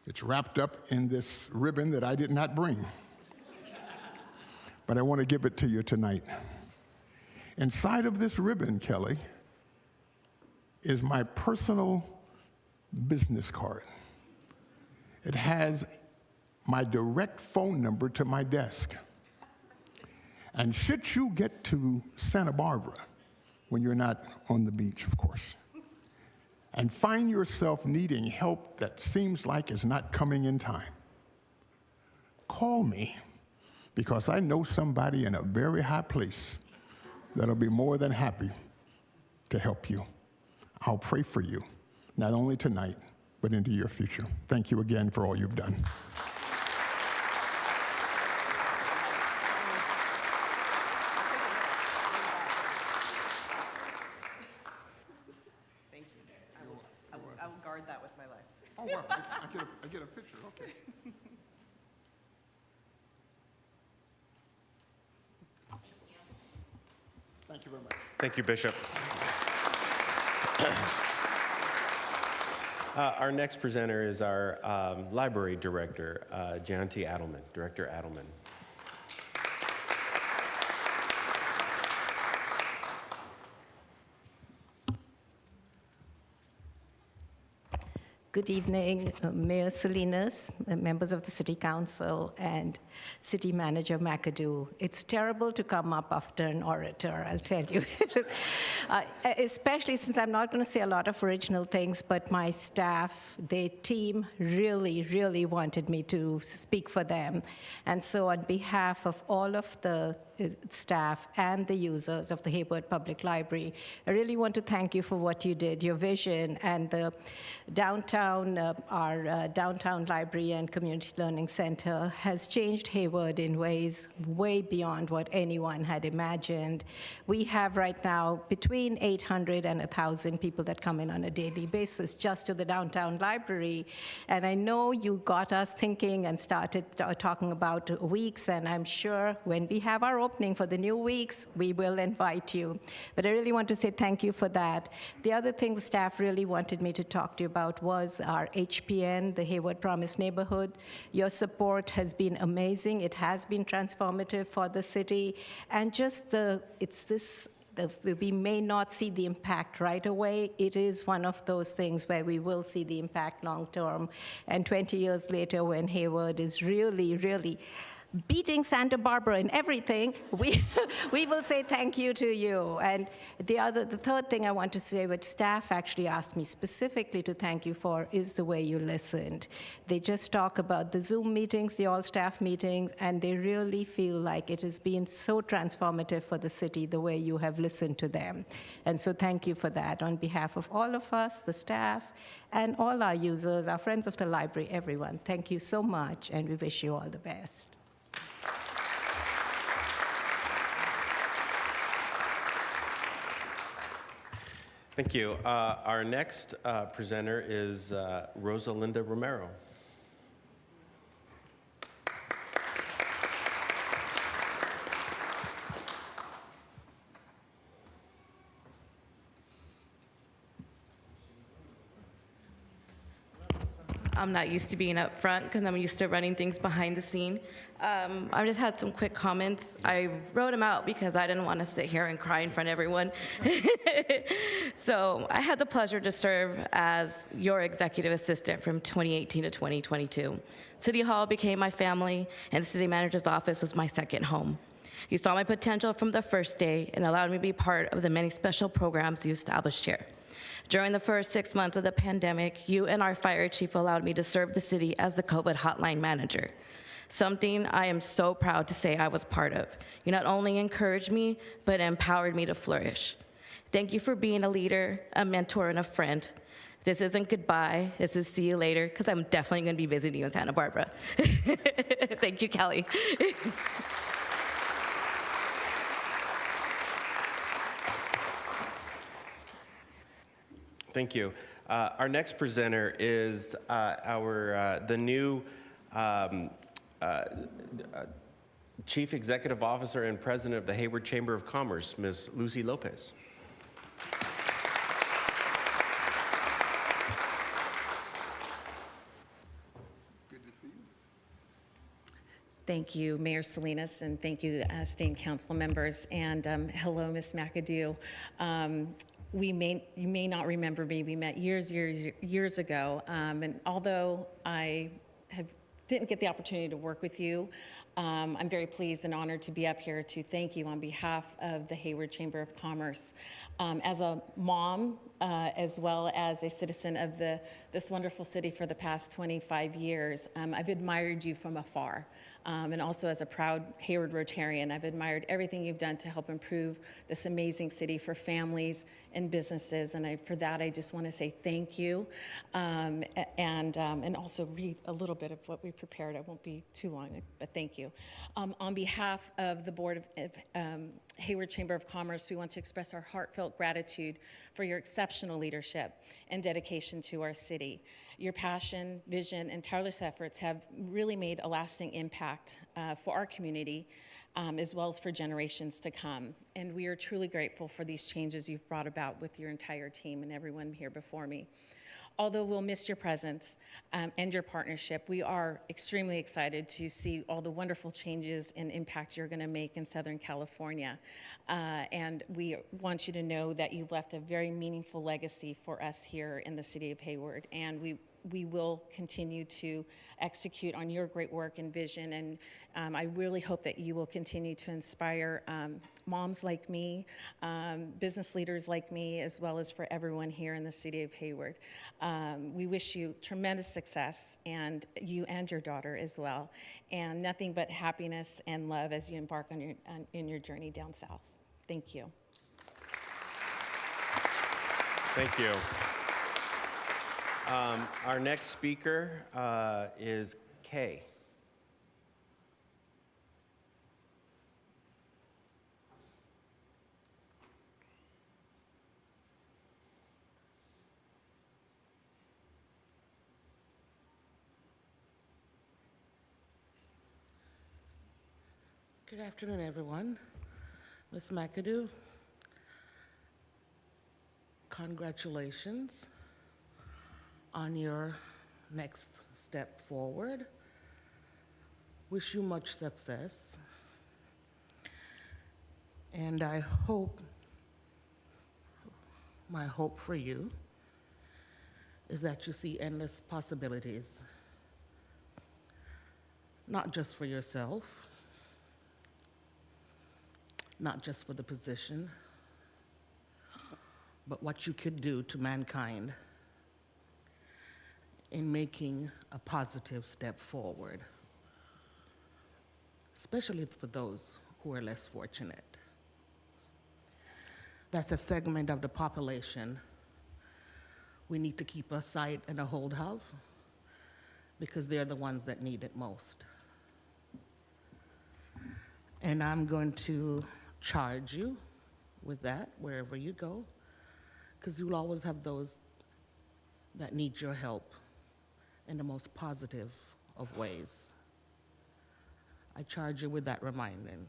It's wrapped up in this ribbon that I did not bring, but I want to give it to you tonight. Inside of this ribbon, Kelly, is my personal business card. It has my direct phone number to my desk. And should you get to Santa Barbara, when you're not on the beach, of course, and find yourself needing help that seems like it's not coming in time, call me, because I know somebody in a very high place that'll be more than happy to help you. I'll pray for you, not only tonight, but into your future. Thank you again for all you've done. Thank you. I will guard that with my life. Oh, wow, I get a picture, okay. Thank you very much. Thank you, Bishop. Our next presenter is our library director, Jayanti Adelman, Director Adelman. Good evening, Mayor Salinas, members of the City Council, and City Manager McAdoo. It's terrible to come up after an orator, I'll tell you. Especially since I'm not going to say a lot of original things, but my staff, their team really, really wanted me to speak for them. And so on behalf of all of the staff and the users of the Hayward Public Library, I really want to thank you for what you did, your vision, and the downtown, our downtown library and community learning center has changed Hayward in ways way beyond what anyone had imagined. We have right now between 800 and 1,000 people that come in on a daily basis just to the downtown library. And I know you got us thinking and started talking about weeks, and I'm sure when we have our opening for the new weeks, we will invite you. But I really want to say thank you for that. The other thing the staff really wanted me to talk to you about was our HPN, the Hayward Promise Neighborhood. Your support has been amazing. It has been transformative for the city. And just we may not see the impact right away. It is one of those things where we will see the impact long term. And 20 years later, when Hayward is really, really beating Santa Barbara in everything, we will say thank you to you. And the third thing I want to say, which staff actually asked me specifically to thank you for, is the way you listened. They just talk about the Zoom meetings, the all-staff meetings, and they really feel like it has been so transformative for the city, the way you have listened to them. And so thank you for that on behalf of all of us, the staff, and all our users, our friends of the library, everyone. Thank you so much, and we wish you all the best. Thank you. Our next presenter is Rosalinda Romero. I'm not used to being up front because I'm used to running things behind the scene. I just had some quick comments. I wrote them out because I didn't want to sit here and cry in front of everyone. So I had the pleasure to serve as your executive assistant from 2018 to 2022. City Hall became my family, and the city manager's office was my second home. You saw my potential from the first day and allowed me to be part of the many special programs you established here. During the first 6 months of the pandemic, you and our fire chief allowed me to serve the city as the COVID hotline manager, something I am so proud to say I was part of. You not only encouraged me, but empowered me to flourish. Thank you for being a leader, a mentor, and a friend. This isn't goodbye, this is see you later, because I'm definitely going to be visiting you in Santa Barbara. Thank you, Kelly. Thank you. Our next presenter is the new Chief Executive Officer and President of the Hayward Chamber of Commerce, Ms. Lucy Lopez. Thank you, Mayor Salinas, and thank you, esteemed council members. And hello, Ms. McAdoo. You may not remember me. We met years ago. And although I have didn't get the opportunity to work with you. I'm very pleased and honored to be up here to thank you on behalf of the Hayward Chamber of Commerce. As a mom, as well as a citizen of this wonderful city for the past 25 years, I've admired you from afar. And also as a proud Hayward Rotarian, I've admired everything you've done to help improve this amazing city for families and businesses. And for that, I just want to say thank you. And also read a little bit of what we prepared. I won't be too long, but thank you. On behalf of the Board of Hayward Chamber of Commerce, we want to express our heartfelt gratitude for your exceptional leadership and dedication to our city. Your passion, vision, and tireless efforts have really made a lasting impact for our community, as well as for generations to come. And we are truly grateful for these changes you've brought about with your entire team and everyone here before me. Although we'll miss your presence and your partnership, we are extremely excited to see all the wonderful changes and impact you're going to make in Southern California. And we want you to know that you left a very meaningful legacy for us here in the city of Hayward. And we will continue to execute on your great work and vision. And I really hope that you will continue to inspire moms like me, business leaders like me, as well as for everyone here in the city of Hayward. We wish you tremendous success, and you and your daughter as well, and nothing but happiness and love as you embark on in your journey down south. Thank you. Thank you. Our next speaker is Kay. Good afternoon, everyone. Ms. McAdoo, congratulations on your next step forward. Wish you much success. And I hope, my hope for you is that you see endless possibilities, not just for yourself, not just for the position, but what you could do to mankind in making a positive step forward, especially for those who are less fortunate. That's a segment of the population we need to keep a sight and a hold of, because they're the ones that need it most. And I'm going to charge you with that wherever you go, because you'll always have those that need your help in the most positive of ways. I charge you with that reminding,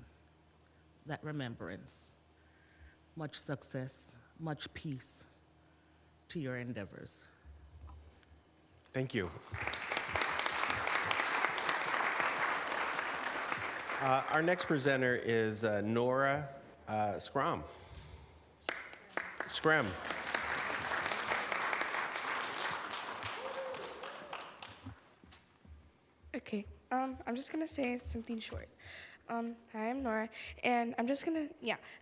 that remembrance. Much success, much peace to your endeavors. Thank you. Our next presenter is Nora Scrum. Okay, I'm just gonna say something short. Hi, I'm Nora, and I'm just gonna,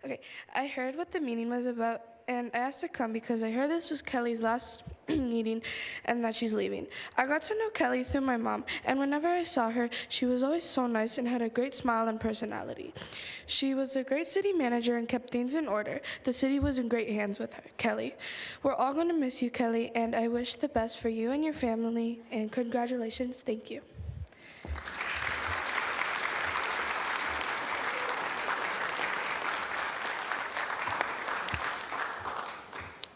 okay. I heard what the meeting was about, and I asked to come because I heard this was Kelly's last meeting and that she's leaving. I got to know Kelly through my mom, and whenever I saw her, she was always so nice and had a great smile and personality. She was a great city manager and kept things in order. The city was in great hands with her, Kelly. We're all gonna miss you, Kelly, and I wish the best for you and your family, and congratulations, thank you.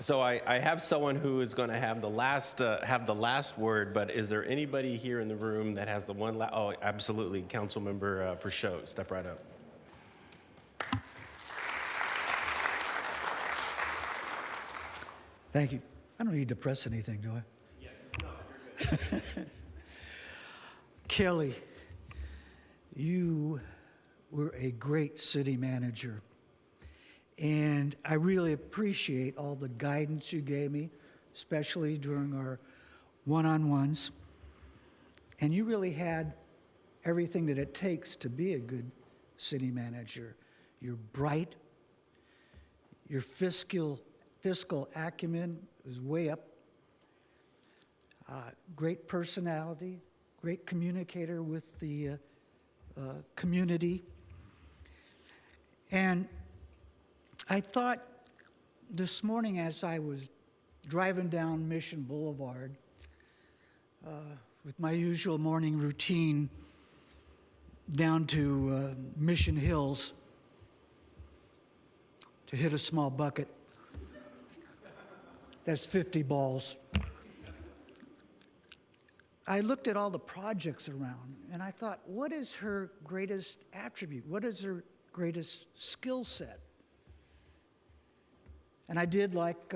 So I have someone who is going to have the last word, but is there anybody here in the room that has the one last? Oh, absolutely, Councilmember Purchot, step right up. Thank you. I don't need to press anything, do I? Yes. No, you're good. Kelly, you were a great city manager. And I really appreciate all the guidance you gave me, especially during our one-on-ones. And you really had everything that it takes to be a good city manager. You're bright. Your fiscal acumen is way up. Great personality, great communicator with the community. And I thought this morning as I was driving down Mission Boulevard with my usual morning routine down to Mission Hills to hit a small bucket. That's 50 balls. I looked at all the projects around and I thought, what is her greatest attribute? What is her greatest skill set? And I did like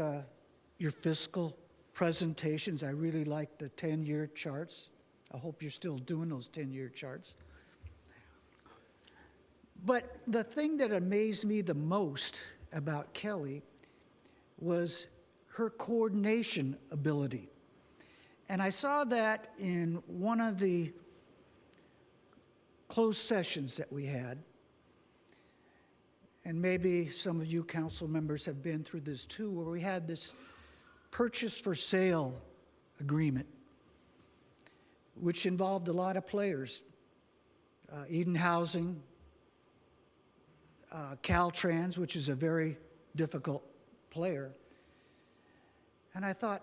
your fiscal presentations. I really liked the 10-year charts. I hope you're still doing those 10-year charts. But the thing that amazed me the most about Kelly was her coordination ability. And I saw that in one of the closed sessions that we had. And maybe some of you council members have been through this too, where we had this purchase for sale agreement, which involved a lot of players. Eden Housing, Caltrans, which is a very difficult player. And I thought,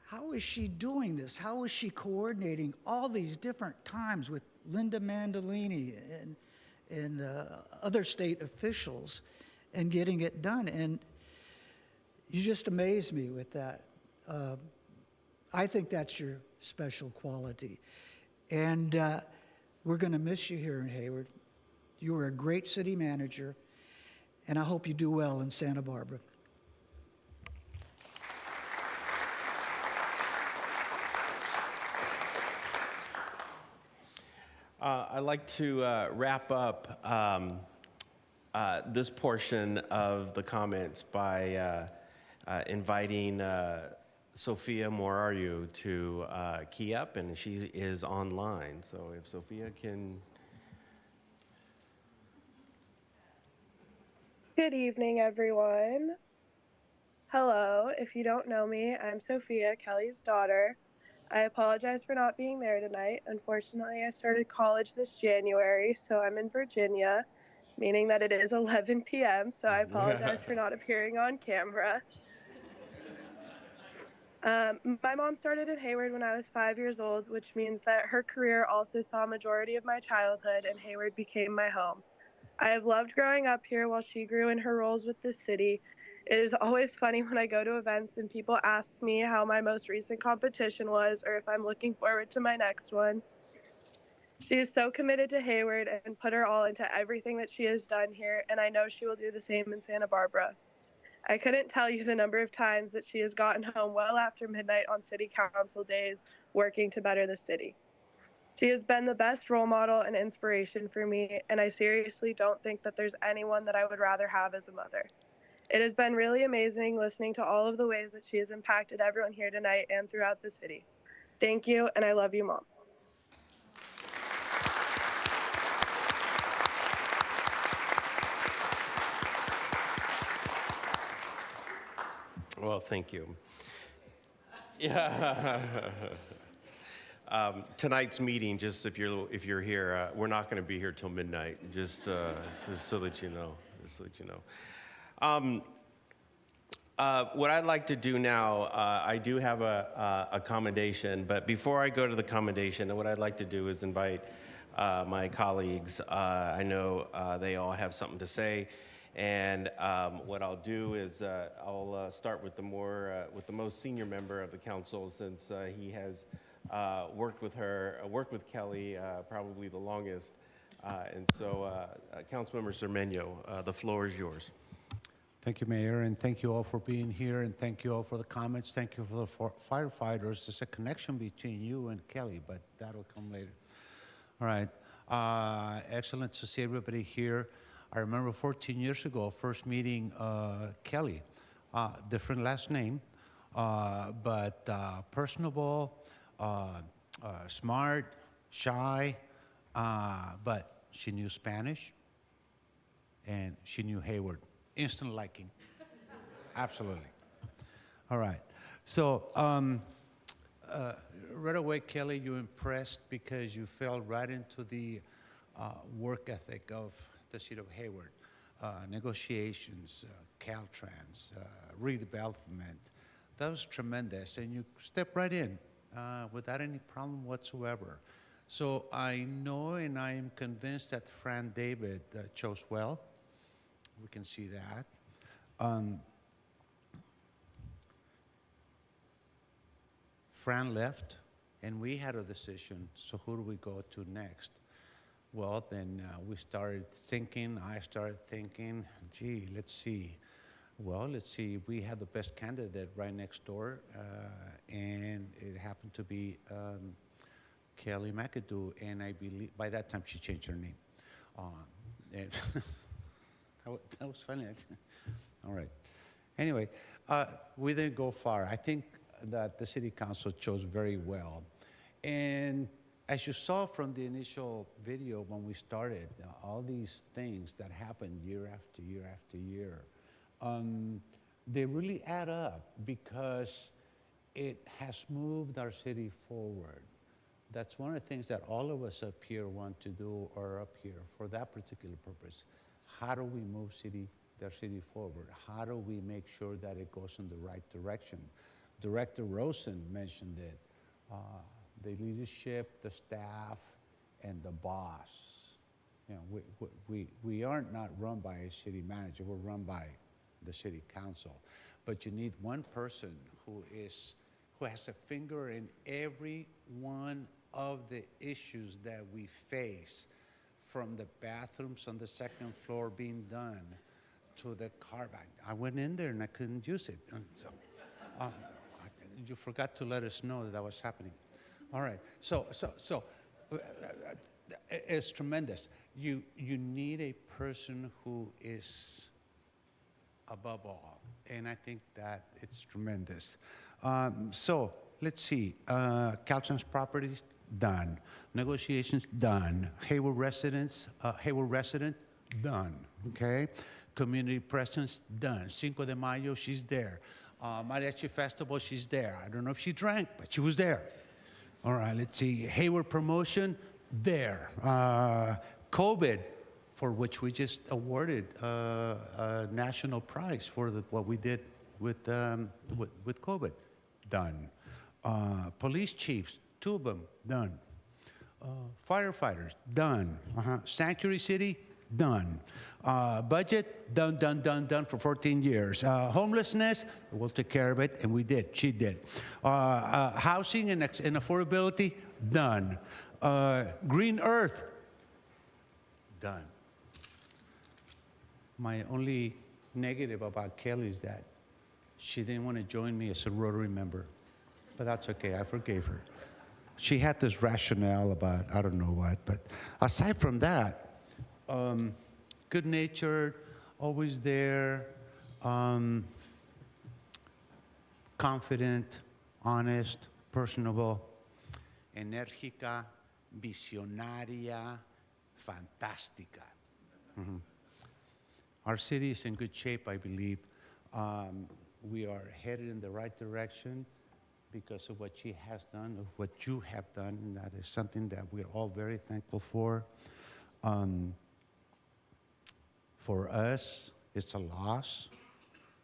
how is she doing this? How is she coordinating all these different times with Linda Mandolini and other state officials and getting it done? And you just amaze me with that. I think that's your special quality. And we're going to miss you here in Hayward. You were a great city manager, and I hope you do well in Santa Barbara. I'd like to wrap up this portion of the comments by inviting Sophia Morariu to key up, and she is online. So if Sophia can. Good evening, everyone. Hello. If you don't know me, I'm Sophia, Kelly's daughter. I apologize for not being there tonight. Unfortunately, I started college this January, so I'm in Virginia, meaning that it is 11 p.m., so I apologize for not appearing on camera. My mom started in Hayward when I was 5 years old, which means that her career also saw a majority of my childhood, and Hayward became my home. I have loved growing up here while she grew in her roles with the city. It is always funny when I go to events and people ask me how my most recent competition was or if I'm looking forward to my next one. She is so committed to Hayward and put her all into everything that she has done here, and I know she will do the same in Santa Barbara. I couldn't tell you the number of times that she has gotten home well after midnight on city council days working to better the city. She has been the best role model and inspiration for me, and I seriously don't think that there's anyone that I would rather have as a mother. It has been really amazing listening to all of the ways that she has impacted everyone here tonight and throughout the city. Thank you, and I love you, Mom. Well, thank you. Yeah. Tonight's meeting, just if you're here, we're not going to be here till midnight. Just so that you know. Just so that you know. What I'd like to do now, I do have a commendation, but before I go to the commendation, what I'd like to do is invite my colleagues. I know they all have something to say, and what I'll do is I'll start with the most senior member of the council, since he has worked with Kelly probably the longest, and so Councilmember Cermeño, the floor is yours. Thank you, Mayor, and thank you all for being here, and thank you all for the comments. Thank you for the firefighters. There's a connection between you and Kelly, but that'll come later. All right. Excellent to see everybody here. I remember 14 years ago, first meeting Kelly. Different last name, but personable, smart, shy, but she knew Spanish, and she knew Hayward. Instant liking. Absolutely. All right. So right away, Kelly, you impressed because you fell right into the work ethic of the city of Hayward. Negotiations, Caltrans, redevelopment. That was tremendous, and you stepped right in without any problem whatsoever. So I know and I am convinced that Fran David chose well. We can see that. Fran left, and we had a decision, so who do we go to next? Well, then we started thinking, I started thinking, gee, let's see. Well, let's see, we had the best candidate right next door, and it happened to be Kelly McAdoo, and I believe, by that time she changed her name. And that was funny. All right. Anyway, we didn't go far. I think that the city council chose very well. And as you saw from the initial video when we started, all these things that happened year after year after year, they really add up because it has moved our city forward. That's one of the things that all of us up here want to do, or up here for that particular purpose. How do we move their city forward? How do we make sure that it goes in the right direction? Director Rosen mentioned it. The leadership, the staff, and the boss. You know, we aren't not run by a city manager. We're run by the city council. But you need one person who has a finger in every one of the issues that we face, from the bathrooms on the second floor being done to the car. I went in there and I couldn't use it. And so, you forgot to let us know that was happening. All right. So it's tremendous. You need a person who is above all, and I think that it's tremendous. So let's see. Caltrans properties done. Negotiations done. Hayward resident done. Okay. Community presence done. Cinco de Mayo, she's there. Mariachi Festival, she's there. I don't know if she drank, but she was there. All right, let's see. Hayward promotion, there. COVID, for which we just awarded a national prize for what we did with COVID, done. Police chiefs, 2 of them, done. Firefighters, done. Sanctuary city, done. Budget, done for 14 years. Homelessness, we'll take care of it, and we did, she did. Housing and affordability, done. Green Earth, done. My only negative about Kelly is that she didn't want to join me as a Rotary member, but that's okay, I forgave her. She had this rationale about, I don't know what, but aside from that, good-natured, always there, confident, honest, personable, enérgica, visionaria, fantástica. Our city is in good shape, I believe. We are headed in the right direction because of what she has done, of what you have done, and that is something that we're all very thankful for. For us, it's a loss.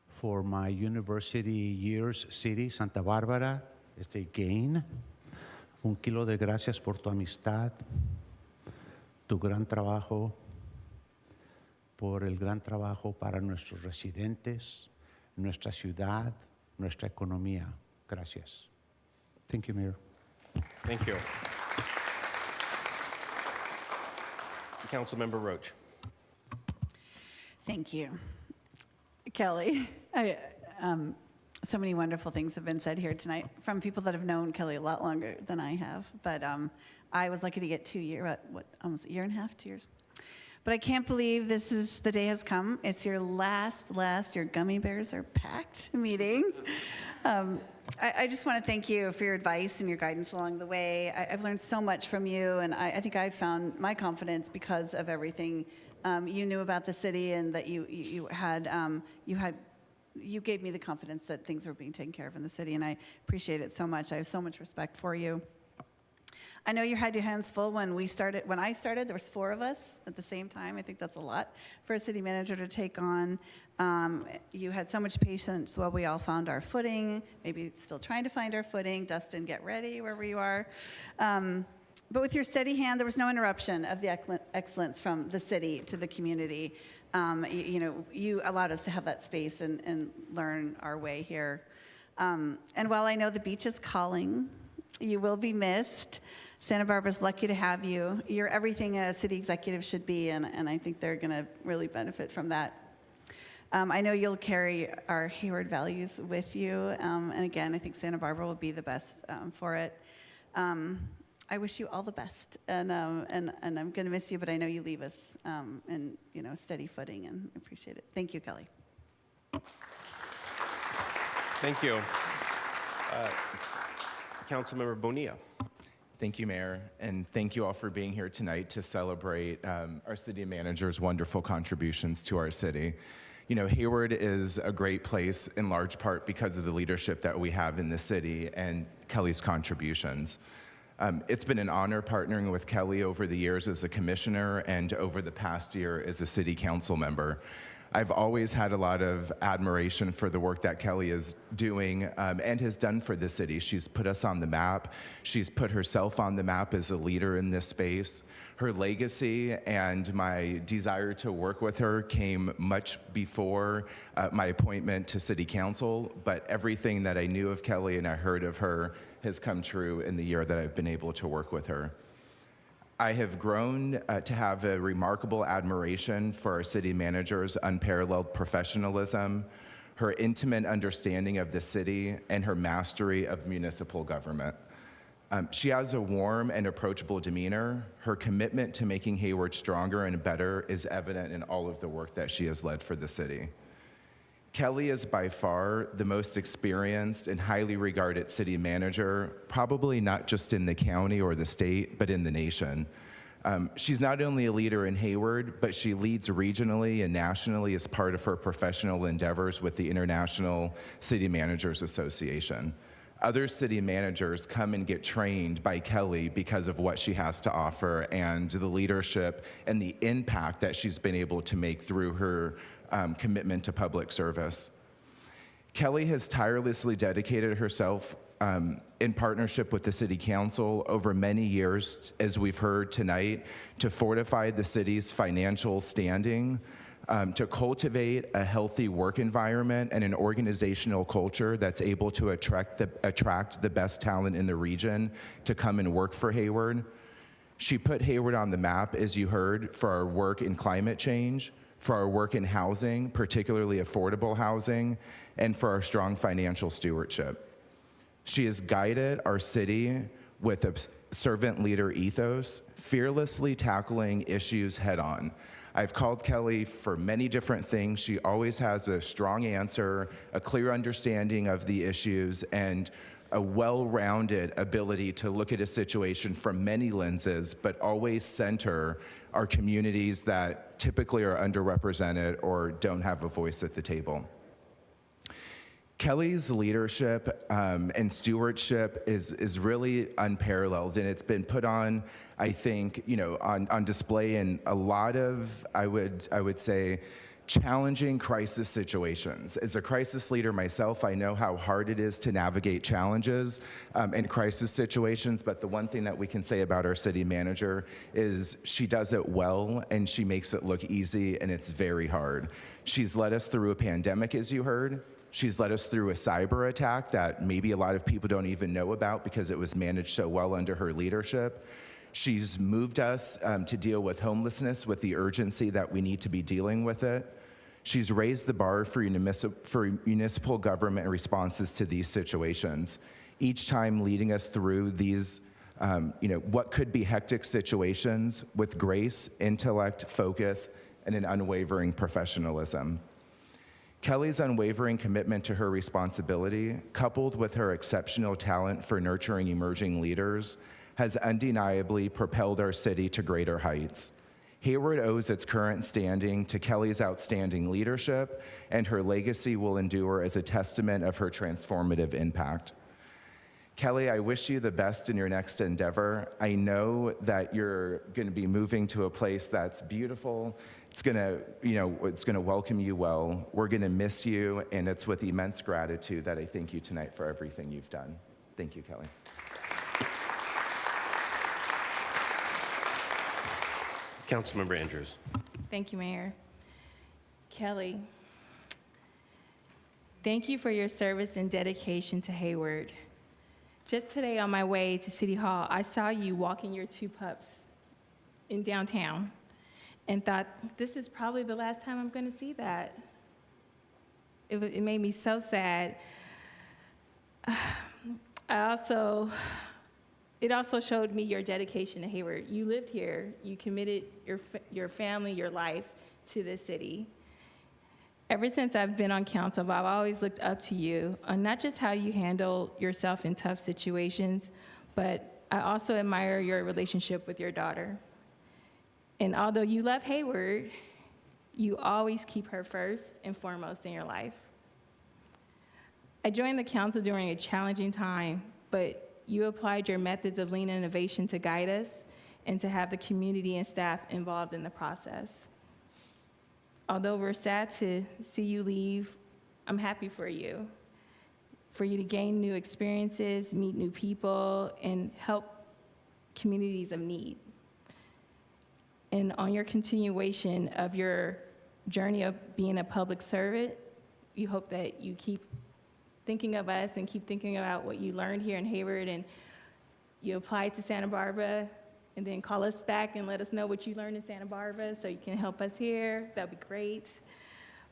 For my university years city, Santa Bárbara, it's a gain. 1 kilo de gracias por tu amistad, tu gran trabajo, por el gran trabajo para nuestros residentes, nuestra ciudad, nuestra economía. Gracias. Thank you, Mayor. Thank you. Councilmember Roach. Thank you. Kelly, so many wonderful things have been said here tonight from people that have known Kelly a lot longer than I have. But I was lucky to get almost a year and a half, 2 years. But I can't believe the day has come. It's your last, your gummy bears are packed meeting. I just want to thank you for your advice and your guidance along the way. I've learned so much from you, and I think I've found my confidence because of everything you knew about the city, and that you gave me the confidence that things were being taken care of in the city, and I appreciate it so much. I have so much respect for you. I know you had your hands full when I started, there was 4 of us at the same time. I think that's a lot for a city manager to take on. You had so much patience while we all found our footing, maybe still trying to find our footing. Dustin, get ready wherever you are. But with your steady hand, there was no interruption of the excellence from the city to the community. You allowed us to have that space and learn our way here. And while I know the beach is calling, you will be missed. Santa Barbara's lucky to have you. You're everything a city executive should be, and I think they're going to really benefit from that. I know you'll carry our Hayward values with you, and again, I think Santa Barbara will be the best for it. I wish you all the best, and I'm going to miss you, but I know you leave us in steady footing, and I appreciate it. Thank you, Kelly. Thank you. Councilmember Bonilla. Thank you, Mayor, and thank you all for being here tonight to celebrate our city manager's wonderful contributions to our city. You know, Hayward is a great place in large part because of the leadership that we have in the city and Kelly's contributions. It's been an honor partnering with Kelly over the years as a commissioner and over the past year as a city council member. I've always had a lot of admiration for the work that Kelly is doing and has done for the city. She's put us on the map. She's put herself on the map as a leader in this space. Her legacy and my desire to work with her came much before my appointment to city council, but everything that I knew of Kelly and I heard of her has come true in the year that I've been able to work with her. I have grown to have a remarkable admiration for our city manager's unparalleled professionalism, her intimate understanding of the city, and her mastery of municipal government. She has a warm and approachable demeanor. Her commitment to making Hayward stronger and better is evident in all of the work that she has led for the city. Kelly is by far the most experienced and highly regarded city manager, probably not just in the county or the state, but in the nation. She's not only a leader in Hayward, but she leads regionally and nationally as part of her professional endeavors with the International City Managers Association. Other city managers come and get trained by Kelly because of what she has to offer and the leadership and the impact that she's been able to make through her commitment to public service. Kelly has tirelessly dedicated herself in partnership with the City Council over many years, as we've heard tonight, to fortify the city's financial standing, to cultivate a healthy work environment and an organizational culture that's able to attract the best talent in the region to come and work for Hayward. She put Hayward on the map, as you heard, for our work in climate change, for our work in housing, particularly affordable housing, and for our strong financial stewardship. She has guided our city with a servant leader ethos, fearlessly tackling issues head on. I've called Kelly for many different things. She always has a strong answer, a clear understanding of the issues, and a well-rounded ability to look at a situation from many lenses, but always center our communities that typically are underrepresented or don't have a voice at the table. Kelly's leadership and stewardship is really unparalleled, and it's been put on, I think, on display in a lot of, I would say, challenging crisis situations. As a crisis leader myself, I know how hard it is to navigate challenges in crisis situations, but the one thing that we can say about our city manager is she does it well and she makes it look easy, and it's very hard. She's led us through a pandemic, as you heard. She's led us through a cyber attack that maybe a lot of people don't even know about because it was managed so well under her leadership. She's moved us to deal with homelessness with the urgency that we need to be dealing with it. She's raised the bar for municipal government responses to these situations, each time leading us through these what could be hectic situations with grace, intellect, focus, and an unwavering professionalism. Kelly's unwavering commitment to her responsibility, coupled with her exceptional talent for nurturing emerging leaders, has undeniably propelled our city to greater heights. Hayward owes its current standing to Kelly's outstanding leadership, and her legacy will endure as a testament of her transformative impact. Kelly, I wish you the best in your next endeavor. I know that you're going to be moving to a place that's beautiful. It's going to welcome you well. We're going to miss you, and it's with immense gratitude that I thank you tonight for everything you've done. Thank you, Kelly. Councilmember Andrews. Thank you, Mayor. Kelly, thank you for your service and dedication to Hayward. Just today on my way to City Hall, I saw you walking your two pups in downtown and thought, this is probably the last time I'm going to see that. It made me so sad. It also showed me your dedication to Hayward. You lived here. You committed your family, your life to this city. Ever since I've been on council, I've always looked up to you on not just how you handle yourself in tough situations, but I also admire your relationship with your daughter. And although you love Hayward, you always keep her first and foremost in your life. I joined the council during a challenging time, but you applied your methods of lean innovation to guide us and to have the community and staff involved in the process. Although we're sad to see you leave, I'm happy for you to gain new experiences, meet new people, and help communities of need. And on your continuation of your journey of being a public servant, we hope that you keep thinking of us and keep thinking about what you learned here in Hayward, and you apply to Santa Barbara, and then call us back and let us know what you learned in Santa Barbara so you can help us here. That'd be great.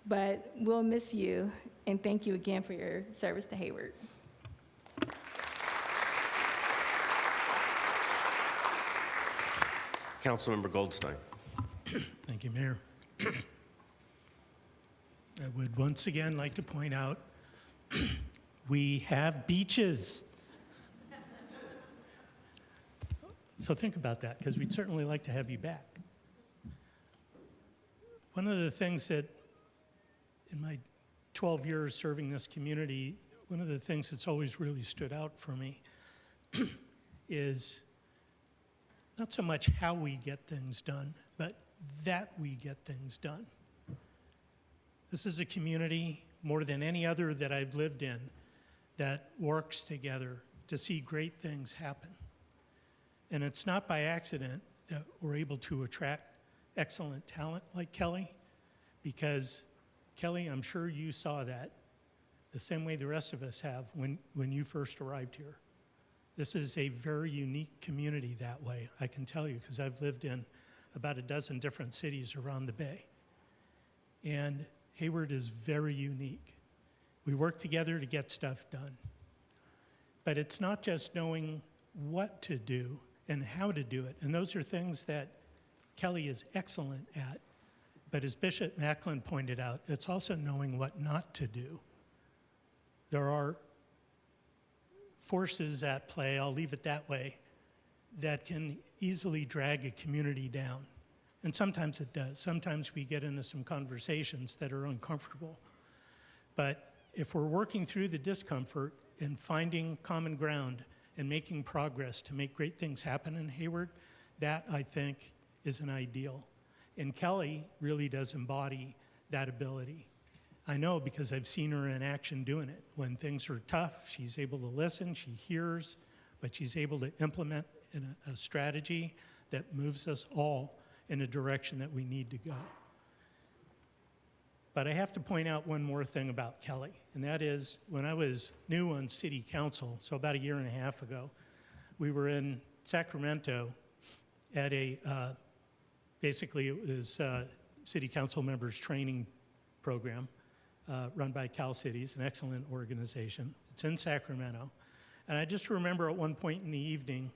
But we'll miss you, and thank you again for your service to Hayward. Councilmember Goldstein. Thank you, Mayor. I would once again like to point out we have beaches. So think about that, because we'd certainly like to have you back. One of the things that, in my 12 years serving this community, one of the things that's always really stood out for me is not so much how we get things done, but that we get things done. This is a community, more than any other that I've lived in, that works together to see great things happen. And it's not by accident that we're able to attract excellent talent like Kelly, because Kelly, I'm sure you saw that the same way the rest of us have when you first arrived here. This is a very unique community that way, I can tell you, because I've lived in about a dozen different cities around the Bay. And Hayward is very unique. We work together to get stuff done. But it's not just knowing what to do and how to do it. And those are things that Kelly is excellent at. But as Bishop Macklin pointed out, it's also knowing what not to do. There are forces at play, I'll leave it that way, that can easily drag a community down. And sometimes it does. Sometimes we get into some conversations that are uncomfortable. But if we're working through the discomfort and finding common ground and making progress to make great things happen in Hayward, that, I think, is an ideal. And Kelly really does embody that ability. I know because I've seen her in action doing it. When things are tough, she's able to listen, she hears, but she's able to implement a strategy that moves us all in a direction that we need to go. But I have to point out one more thing about Kelly, and that is when I was new on city council, so about a year and a half ago, we were in Sacramento at basically it was city council members training program run by Cal Cities, an excellent organization. It's in Sacramento. And I just remember at one point in the evening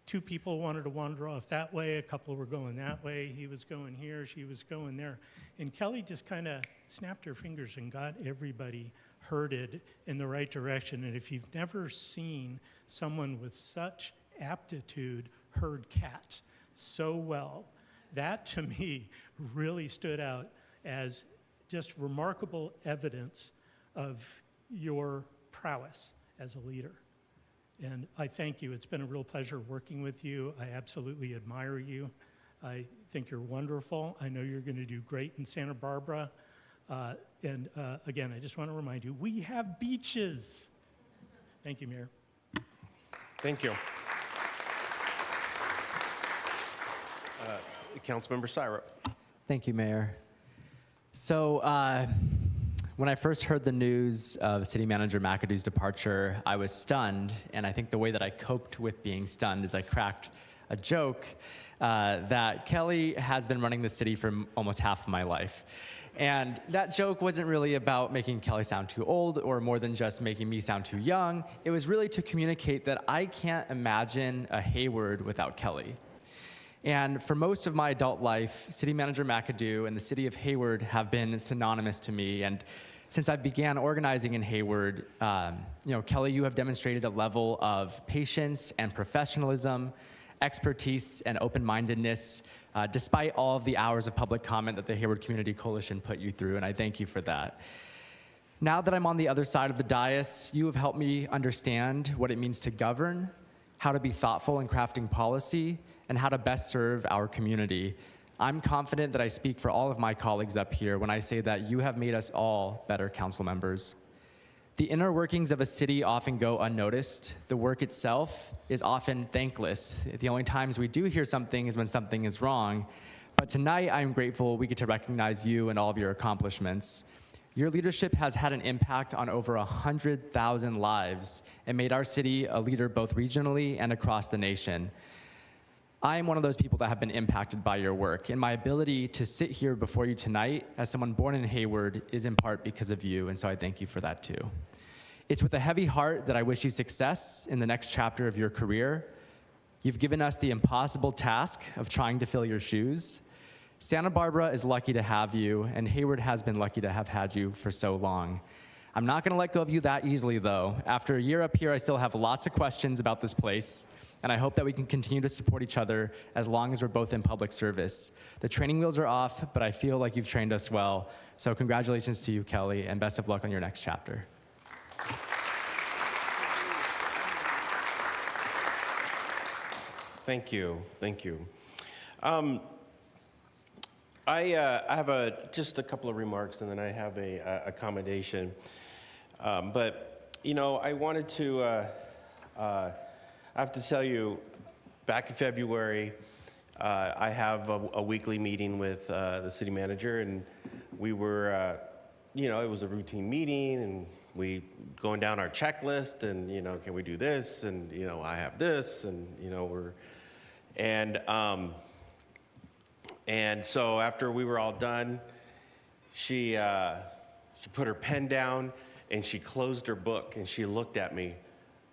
two people wanted to wander off that way, a couple were going that way, he was going here, she was going there. And Kelly just kind of snapped her fingers and got everybody herded in the right direction. And if you've never seen someone with such aptitude herd cats so well, that to me really stood out as just remarkable evidence of your prowess as a leader. And I thank you. It's been a real pleasure working with you. I absolutely admire you. I think you're wonderful. I know you're going to do great in Santa Barbara. Again, I just want to remind you, we have beaches. Thank you, Mayor. Thank you. Councilmember Syrup. Thank you, Mayor. So when I first heard the news of City Manager McAdoo's departure, I was stunned, and I think the way that I coped with being stunned is I cracked a joke that Kelly has been running the city for almost half of my life. And that joke wasn't really about making Kelly sound too old or more than just making me sound too young. It was really to communicate that I can't imagine a Hayward without Kelly. And for most of my adult life, City Manager McAdoo and the city of Hayward have been synonymous to me. And since I began organizing in Hayward, Kelly, you have demonstrated a level of patience and professionalism, expertise and open-mindedness, despite all of the hours of public comment that the Hayward Community Coalition put you through, and I thank you for that. Now that I'm on the other side of the dais, you have helped me understand what it means to govern, how to be thoughtful in crafting policy, and how to best serve our community. I'm confident that I speak for all of my colleagues up here when I say that you have made us all better council members. The inner workings of a city often go unnoticed. The work itself is often thankless. The only times we do hear something is when something is wrong. But tonight, I'm grateful we get to recognize you and all of your accomplishments. Your leadership has had an impact on over 100,000 lives and made our city a leader both regionally and across the nation. I am one of those people that have been impacted by your work, and my ability to sit here before you tonight as someone born in Hayward is in part because of you, and so I thank you for that too. It's with a heavy heart that I wish you success in the next chapter of your career. You've given us the impossible task of trying to fill your shoes. Santa Barbara is lucky to have you, and Hayward has been lucky to have had you for so long. I'm not gonna let go of you that easily though. After a year up here, I still have lots of questions about this place, and I hope that we can continue to support each other as long as we're both in public service. The training wheels are off, but I feel like you've trained us well. So congratulations to you, Kelly, and best of luck on your next chapter. Thank you, thank you. I have just a couple of remarks, and then I have a accommodation. But I wanted to. I have to tell you, back in February, I have a weekly meeting with the city manager, and we were, it was a routine meeting, and we going down our checklist, and can we do this, and I have this, and and so after we were all done, she put her pen down, and she closed her book, and she looked at me.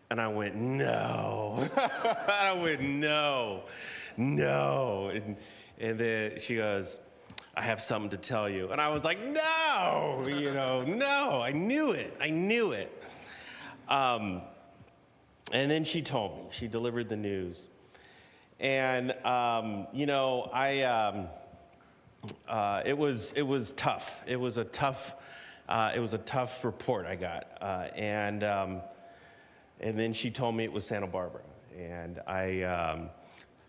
And I went, no. I went, no. And then she goes, I have something to tell you. And I was like, no, no. I knew it. And then she told me, she delivered the news. And, it was tough. It was a tough report I got. And then she told me it was Santa Barbara. And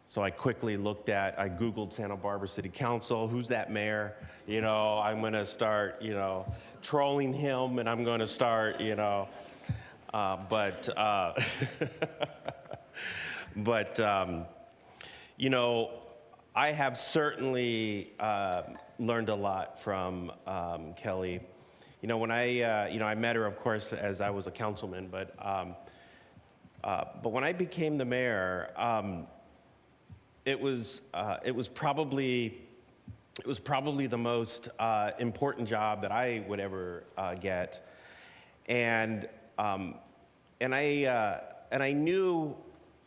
so I quickly I Googled Santa Barbara City Council, who's that mayor? I'm gonna start, trolling him, and I'm gonna start, but I have certainly learned a lot from Kelly. When I met her, of course, as I was a councilman, but when I became the mayor, it was probably the most important job that I would ever get, and I knew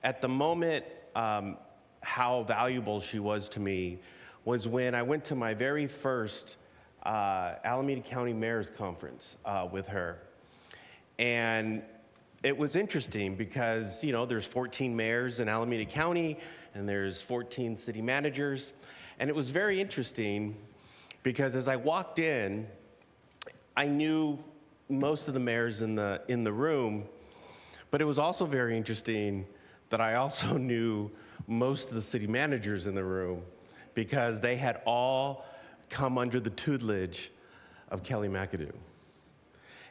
at the moment how valuable she was to me was when I went to my very first Alameda County Mayor's Conference with her. And it was interesting because, you know, there's 14 mayors in Alameda County and there's 14 city managers. And it was very interesting because as I walked in, I knew most of the mayors in the room, but it was also very interesting that I also knew most of the city managers in the room because they had all come under the tutelage of Kelly McAdoo.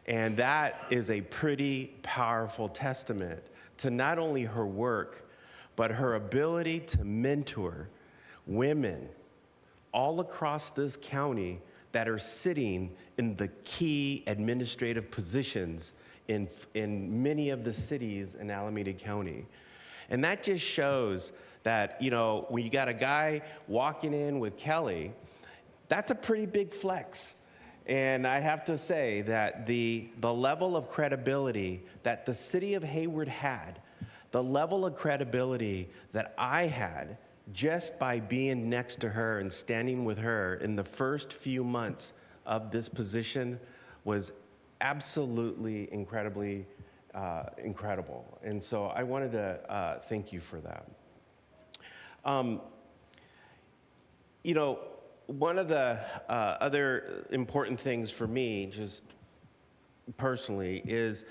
And that is a pretty powerful testament to not only her work, but her ability to mentor women all across this county that are sitting in the key administrative positions in many of the cities in Alameda County. And that just shows that, you know, when you got a guy walking in with Kelly, that's a pretty big flex. And I have to say that the level of credibility that the city of Hayward had, the level of credibility that I had just by being next to her and standing with her in the first few months of this position was absolutely incredibly incredible. And so I wanted to thank you for that. You know, one of the other important things for me, just personally, is,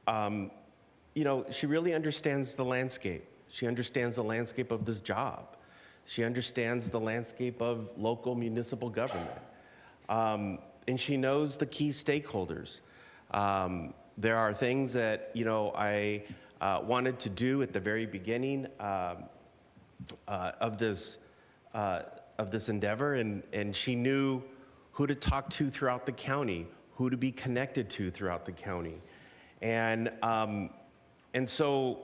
you know, she really understands the landscape. She understands the landscape of this job. She understands the landscape of local municipal government. And she knows the key stakeholders. There are things that, you know, I wanted to do at the very beginning of this endeavor, and she knew who to talk to throughout the county, who to be connected to throughout the county. And so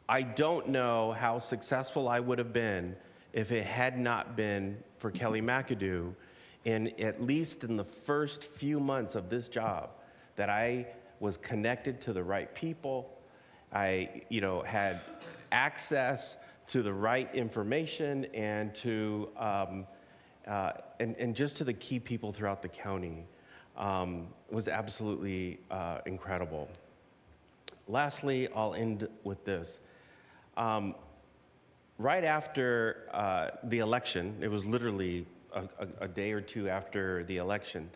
I don't know how successful I would have been if it had not been for Kelly McAdoo, at least in the first few months of this job, that I was connected to the right people. I, you know, had access to the right information and to and just to the key people throughout the county was absolutely incredible. Lastly, I'll end with this. Right after the election, it was literally a day or two after the election,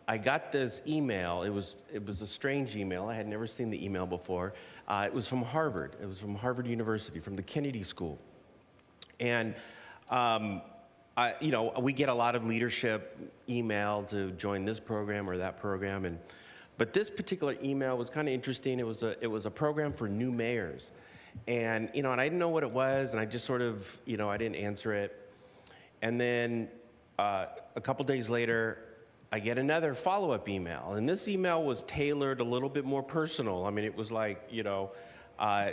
I got this email. It was a strange email. I had never seen the email before. It was from Harvard. It was from Harvard University, from the Kennedy School. And you know, we get a lot of leadership email to join this program or that program, but this particular email was kind of interesting. It was a program for new mayors, and you know, and I didn't know what it was, and I just sort of, you know, I didn't answer it. And then a couple days later, I get another follow-up email, and this email was tailored a little bit more personal. I mean, it was like, you know,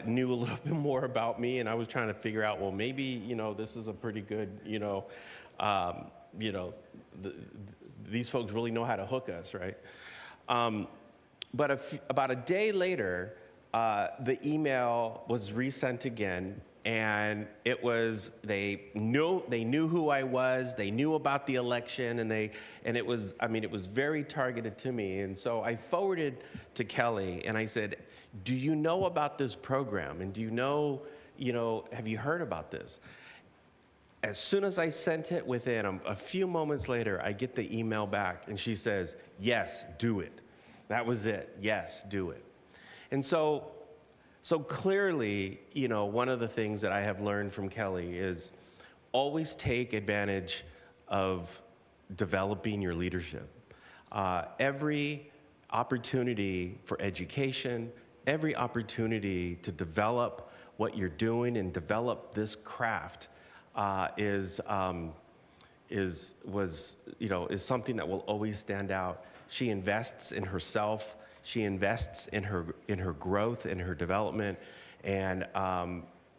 knew a little bit more about me, and I was trying to figure out, well, maybe, you know, this is a pretty good, you know, these folks really know how to hook us, right? But about a day later, the email was resent again, and it was, they knew who I was, they knew about the election, and it was, I mean, it was very targeted to me. And so I forwarded to Kelly and I said, do you know about this program? And do you know, have you heard about this? As soon as I sent it, within a few moments later, I get the email back and she says, yes, do it. That was it. Yes, do it. And so clearly, you know, one of the things that I have learned from Kelly is always take advantage of developing your leadership. Every opportunity for education, every opportunity to develop what you're doing and develop this craft is something that will always stand out. She invests in herself. She invests in her growth, in her development, and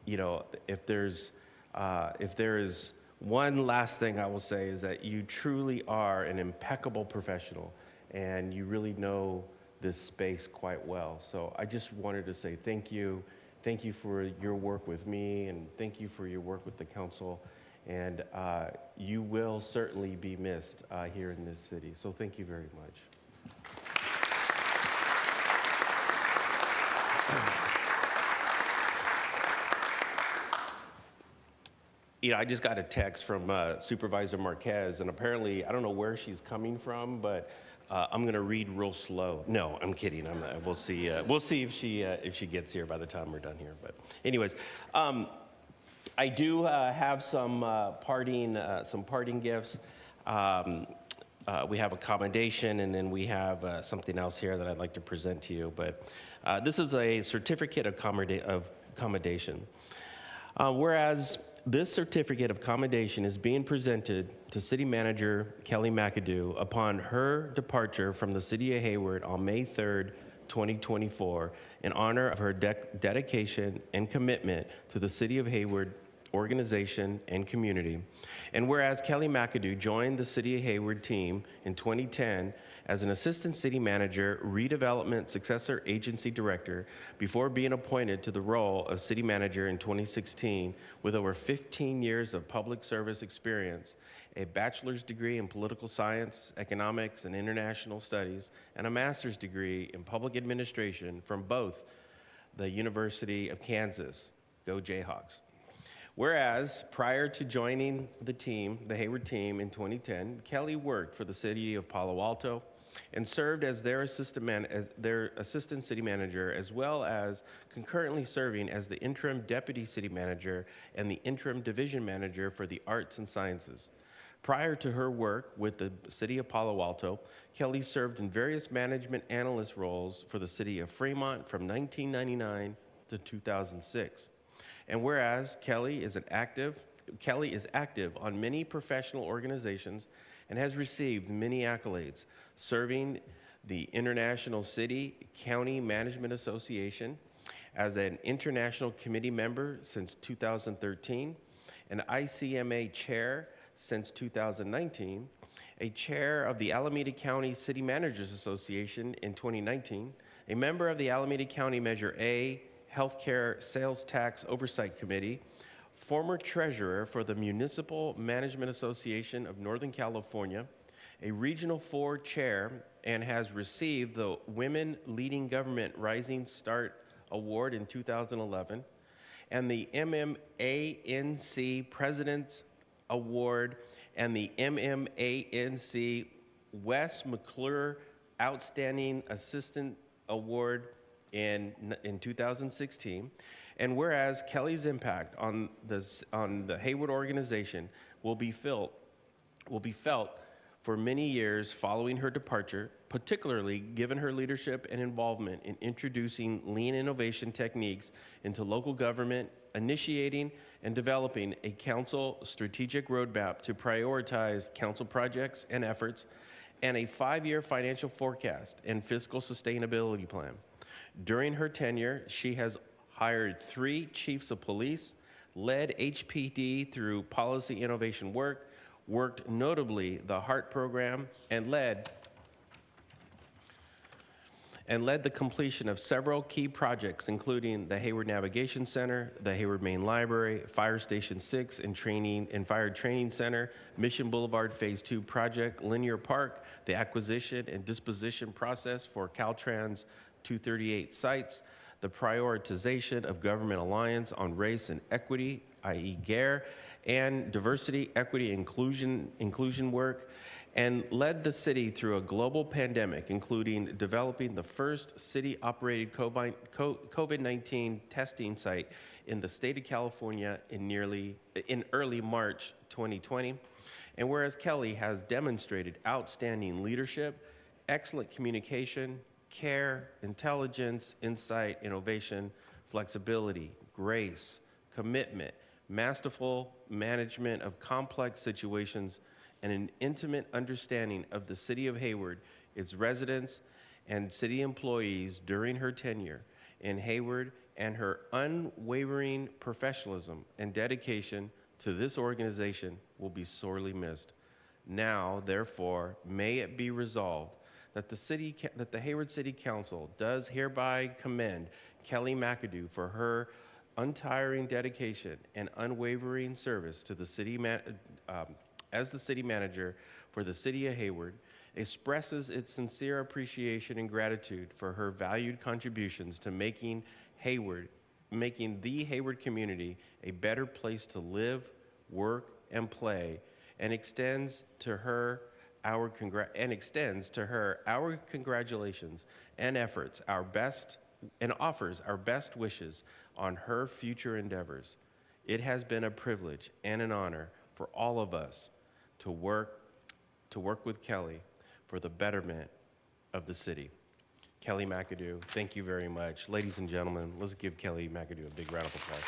you know, if there is one last thing I will say is that you truly are an impeccable professional, and you really know this space quite well. So I just wanted to say thank you thank you for your work with me, and thank you for your work with the council. And you will certainly be missed here in this city. So thank you very much. You know, I just got a text from Supervisor Marquez, and apparently, I don't know where she's coming from, but I'm going to read real slow. No, I'm kidding. I'm not, we'll see. We'll see if she gets here by the time we're done here. But, anyways, I do have some parting gifts. We have accommodation, and then we have something else here that I'd like to present to you. But this is a certificate of accommodation. Whereas this certificate of commendation is being presented to City Manager Kelly McAdoo upon her departure from the City of Hayward on May 3rd, 2024, in honor of her dedication and commitment to the City of Hayward organization and community. And whereas Kelly McAdoo joined the City of Hayward team in 2010 as an Assistant City Manager, Redevelopment Successor Agency Director, before being appointed to the role of City Manager in 2016, with over 15 years of public service experience, a bachelor's degree in political science, economics, and international studies, and a master's degree in public administration from both the University of Kansas. Go Jayhawks. Whereas, prior to joining the team, the Hayward team in 2010, Kelly worked for the City of Palo Alto and served as their assistant city manager, as well as concurrently serving as the interim deputy city manager and the interim division manager for the arts and sciences. Prior to her work with the City of Palo Alto, Kelly served in various management analyst roles for the City of Fremont from 1999 to 2006. And whereas Kelly is active on many professional organizations and has received many accolades, serving the International City County Management Association as an international committee member since 2013, an ICMA chair since 2019, a chair of the Alameda County City Managers Association in 2019, a member of the Alameda County Measure A Healthcare Sales Tax Oversight Committee, former treasurer for the Municipal Management Association of Northern California, a Regional 4 chair, and has received the Women Leading Government Rising Start Award in 2011, and the MMANC President's Award and the MMANC Wes McClure Outstanding Assistant Award in 2016, and whereas Kelly's impact on the Hayward organization will be felt for many years following her departure, particularly given her leadership and involvement in introducing lean innovation techniques into local government, initiating and developing a council strategic roadmap to prioritize council projects and efforts, and a 5-year financial forecast and fiscal sustainability plan. During her tenure, she has hired 3 chiefs of police, led HPD through policy innovation work, worked notably the HEART program, and led the completion of several key projects, including the Hayward Navigation Center, the Hayward Main Library, Fire Station 6 and Fire Training Center, Mission Boulevard Phase 2 project, Linear Park, the acquisition and disposition process for Caltrans 238 sites, the prioritization of government alliance on race and equity, i.e. GARE, and diversity, equity, inclusion work, and led the city through a global pandemic, including developing the first city-operated COVID-19 testing site in the state of California in early March 2020. And whereas Kelly has demonstrated outstanding leadership, excellent communication, care, intelligence, insight, innovation, flexibility, grace, commitment, masterful management of complex situations, and an intimate understanding of the City of Hayward, its residents, and city employees during her tenure in Hayward, and her unwavering professionalism and dedication to this organization will be sorely missed. Now, therefore, may it be resolved that the Hayward City Council does hereby commend Kelly McAdoo for her untiring dedication and unwavering service to the as the city manager for the city of Hayward, expresses its sincere appreciation and gratitude for her valued contributions to making the Hayward community a better place to live, work, and play, and extends to her our congratulations and efforts, and offers our best wishes on her future endeavors. It has been a privilege and an honor for all of us to work with Kelly for the betterment of the city. Kelly McAdoo, thank you very much. Ladies and gentlemen, let's give Kelly McAdoo a big round of applause.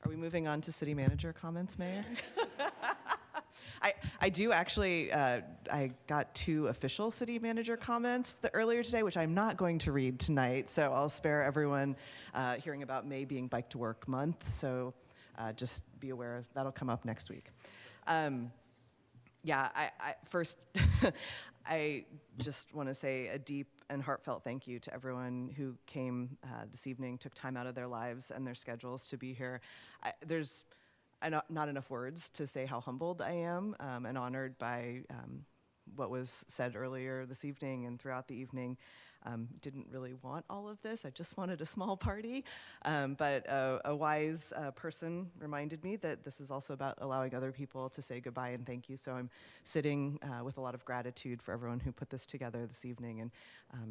Are we moving on to city manager comments, Mayor? I do actually, I got 2 official city manager comments earlier today, which I'm not going to read tonight, so I'll spare everyone hearing about May being Bike to Work Month, so just be aware that'll come up next week. Yeah, first, I just want to say a deep and heartfelt thank you to everyone who came this evening, took time out of their lives and their schedules to be here. There's not enough words to say how humbled I am and honored by what was said earlier this evening and throughout the evening. Didn't really want all of this. I just wanted a small party. But a wise person reminded me that this is also about allowing other people to say goodbye and thank you. So I'm sitting with a lot of gratitude for everyone who put this together this evening. And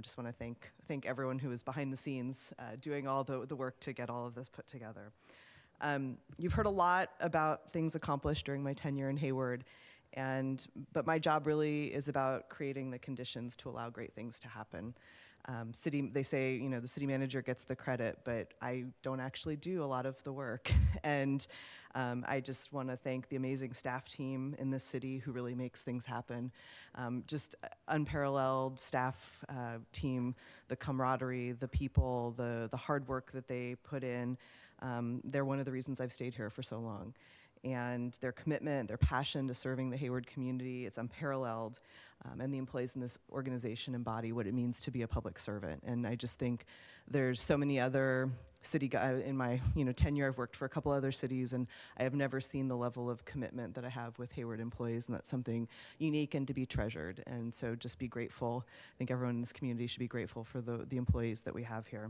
just want to thank everyone who was behind the scenes doing all the work to get all of this put together. You've heard a lot about things accomplished during my tenure in Hayward. But my job really is about creating the conditions to allow great things to happen. They say, the city manager gets the credit, but I don't actually do a lot of the work. And I just want to thank the amazing staff team in this city who really makes things happen. Just unparalleled staff team, the camaraderie, the people, the hard work that they put in. They're one of the reasons I've stayed here for so long. And their commitment, their passion to serving the Hayward community, it's unparalleled. And the employees in this organization embody what it means to be a public servant. And I just think there's so many other in my tenure, I've worked for a couple other cities, and I have never seen the level of commitment that I have with Hayward employees, and that's something unique and to be treasured. And so just be grateful. I think everyone in this community should be grateful for the employees that we have here.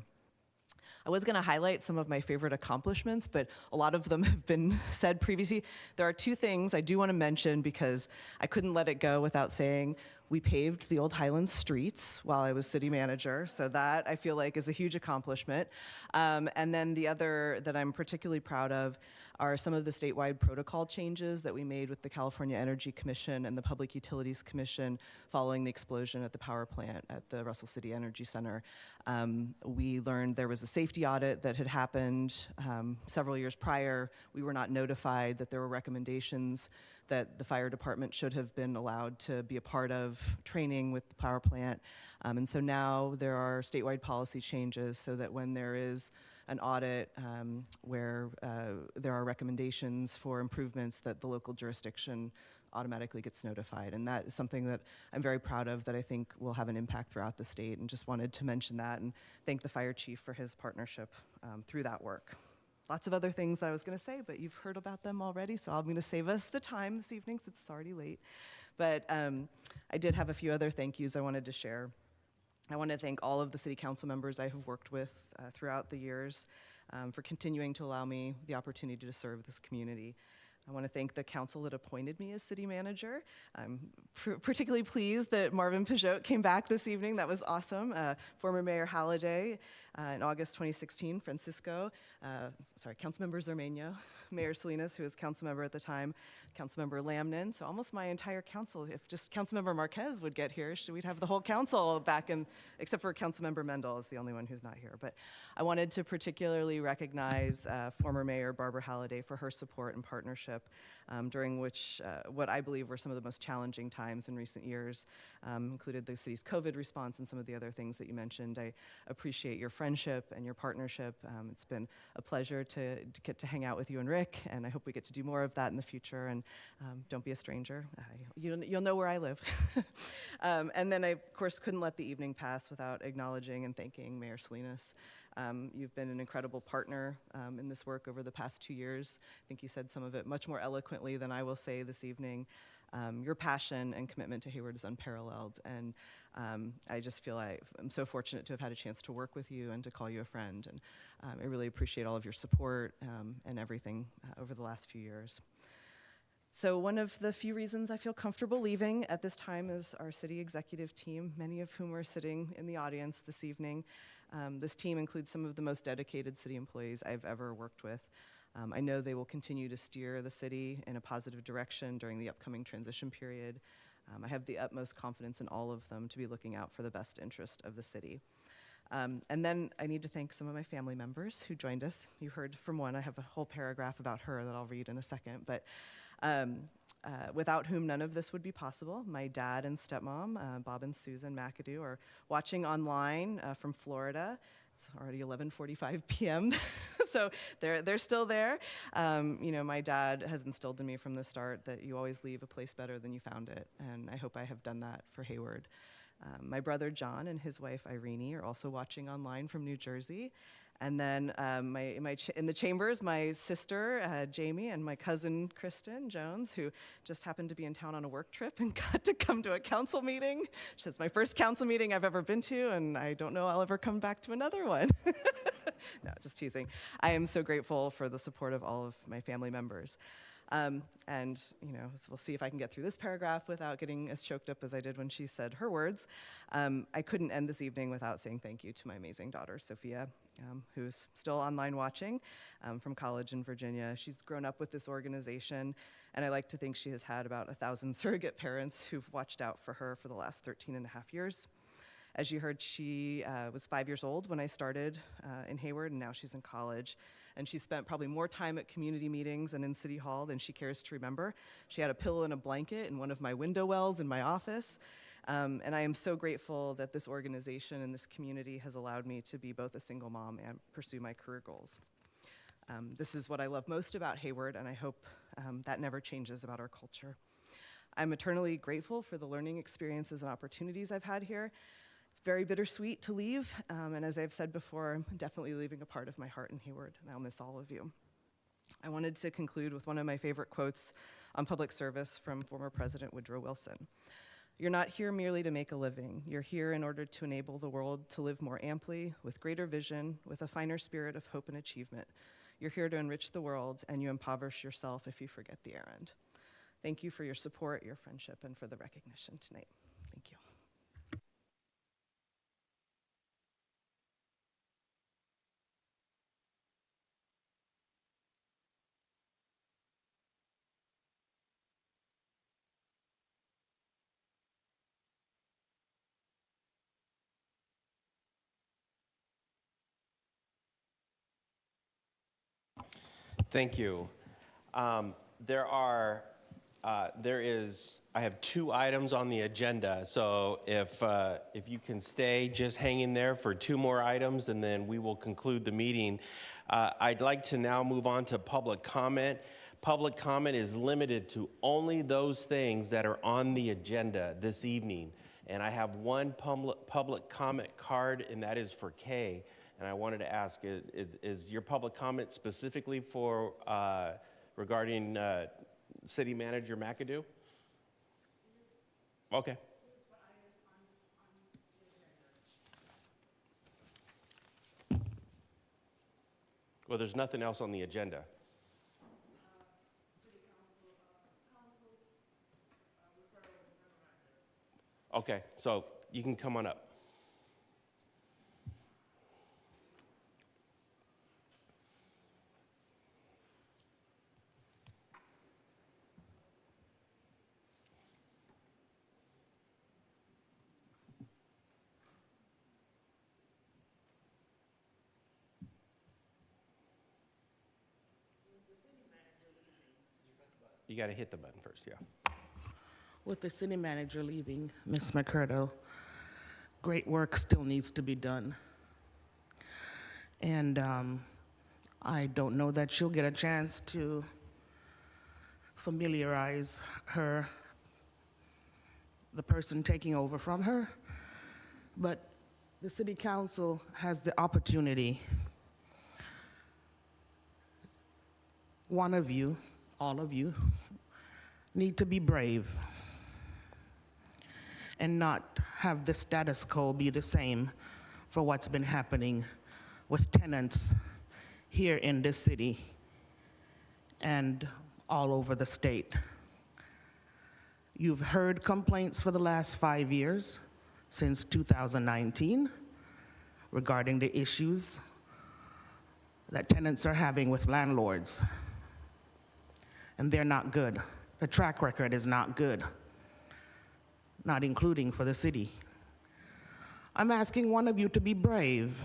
I was going to highlight some of my favorite accomplishments, but a lot of them have been said previously. There are 2 things I do want to mention because I couldn't let it go without saying we paved the old Highlands streets while I was city manager, so that I feel like is a huge accomplishment. And then the other that I'm particularly proud of are some of the statewide protocol changes that we made with the California Energy Commission and the Public Utilities Commission following the explosion at the power plant at the Russell City Energy Center. We learned there was a safety audit that had happened several years prior. We were not notified that there were recommendations that the fire department should have been allowed to be a part of training with the power plant. And so now there are statewide policy changes so that when there is an audit where there are recommendations for improvements, that the local jurisdiction automatically gets notified. And that is something that I'm very proud of, that I think will have an impact throughout the state, and just wanted to mention that and thank the fire chief for his partnership through that work. Lots of other things that I was going to say, but you've heard about them already, so I'm going to save us the time this evening since it's already late. But I did have a few other thank yous I wanted to share. I want to thank all of the city council members I have worked with throughout the years for continuing to allow me the opportunity to serve this community. I want to thank the council that appointed me as city manager. I'm particularly pleased that Marvin Pajot came back this evening. That was awesome. Former Mayor Halliday in August 2016, Councilmember Zermeño, Mayor Salinas, who was council member at the time, Councilmember Lamnin, so almost my entire council. If just Councilmember Marquez would get here, we'd have the whole council back in, except for Councilmember Mendel is the only one who's not here. But I wanted to particularly recognize former Mayor Barbara Halliday for her support and partnership during which what I believe were some of the most challenging times in recent years, included the city's COVID response and some of the other things that you mentioned. I appreciate your friendship and your partnership. It's been a pleasure to get to hang out with you and Rick, and I hope we get to do more of that in the future. And don't be a stranger. You'll know where I live. And then I, of course, couldn't let the evening pass without acknowledging and thanking Mayor Salinas. You've been an incredible partner in this work over the past 2 years. I think you said some of it much more eloquently than I will say this evening. Your passion and commitment to Hayward is unparalleled, and I just feel I'm so fortunate to have had a chance to work with you and to call you a friend, and I really appreciate all of your support and everything over the last few years. So one of the few reasons I feel comfortable leaving at this time is our city executive team, many of whom are sitting in the audience this evening. This team includes some of the most dedicated city employees I've ever worked with. I know they will continue to steer the city in a positive direction during the upcoming transition period. I have the utmost confidence in all of them to be looking out for the best interest of the city. And then I need to thank some of my family members who joined us. You heard from one. I have a whole paragraph about her that I'll read in a second. But without whom none of this would be possible. My dad and stepmom, Bob and Susan McAdoo, are watching online from Florida. It's already 11:45 p.m., so they're still there. My dad has instilled in me from the start that you always leave a place better than you found it, and I hope I have done that for Hayward. My brother John and his wife Irene are also watching online from New Jersey. And then in the chambers, my sister, Jamie, and my cousin, Kristen Jones, who just happened to be in town on a work trip and got to come to a council meeting. She says, my first council meeting I've ever been to, and I don't know I'll ever come back to another one. No, just teasing. I am so grateful for the support of all of my family members. And we'll see if I can get through this paragraph without getting as choked up as I did when she said her words. I couldn't end this evening without saying thank you to my amazing daughter, Sophia, who's still online watching from college in Virginia. She's grown up with this organization, and I like to think she has had about 1,000 surrogate parents who've watched out for her for the last 13 and a half years. As you heard, she was 5 years old when I started in Hayward, and now she's in college. And she spent probably more time at community meetings and in City Hall than she cares to remember. She had a pillow and a blanket in one of my window wells in my office. And I am so grateful that this organization and this community has allowed me to be both a single mom and pursue my career goals. This is what I love most about Hayward, and I hope that never changes about our culture. I'm eternally grateful for the learning experiences and opportunities I've had here. It's very bittersweet to leave, and as I've said before, I'm definitely leaving a part of my heart in Hayward, and I'll miss all of you. I wanted to conclude with one of my favorite quotes on public service from former President Woodrow Wilson. You're not here merely to make a living. You're here in order to enable the world to live more amply, with greater vision, with a finer spirit of hope and achievement. You're here to enrich the world, and you impoverish yourself if you forget the errand. Thank you for your support, your friendship, and for the recognition tonight. Thank you. Thank you. I have 2 items on the agenda, so if you can stay just hanging there for 2 more items, and then we will conclude the meeting. I'd like to now move on to public comment. Public comment is limited to only those things that are on the agenda this evening. And I have one public comment card, and that is for Kay. And I wanted to ask, is your public comment specifically for regarding City Manager McAdoo? Okay. Well, there's nothing else on the agenda. Okay, so you can come on up. You got to hit the button first, yeah. With the city manager leaving, Ms. McCurdo, great work still needs to be done. And I don't know that she'll get a chance to familiarize her, the person taking over from her, but the city council has the opportunity. One of you, all of you, need to be brave and not have the status quo be the same for what's been happening with tenants here in this city and all over the state. You've heard complaints for the last 5 years, since 2019, regarding the issues that tenants are having with landlords. And they're not good. The track record is not good, not including for the city. I'm asking one of you to be brave,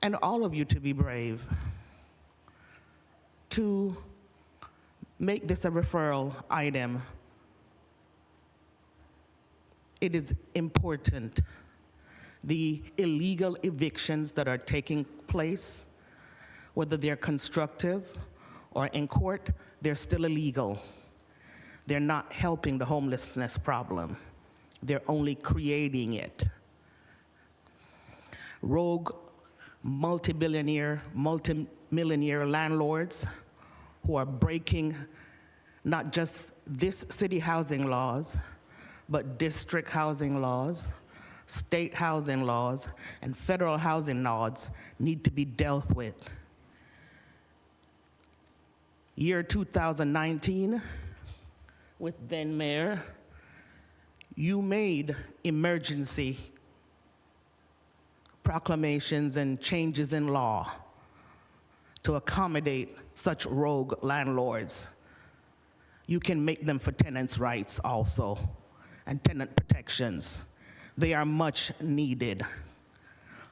and all of you to be brave, to make this a referral item. It is important. The illegal evictions that are taking place, whether they're constructive or in court, they're still illegal. They're not helping the homelessness problem. They're only creating it. Rogue multi-millionaire landlords who are breaking not just this city housing laws, but district housing laws, state housing laws, and federal housing laws need to be dealt with. Year 2019, with then Mayor, you made emergency proclamations and changes in law to accommodate such rogue landlords. You can make them for tenants' rights also, and tenant protections. They are much needed.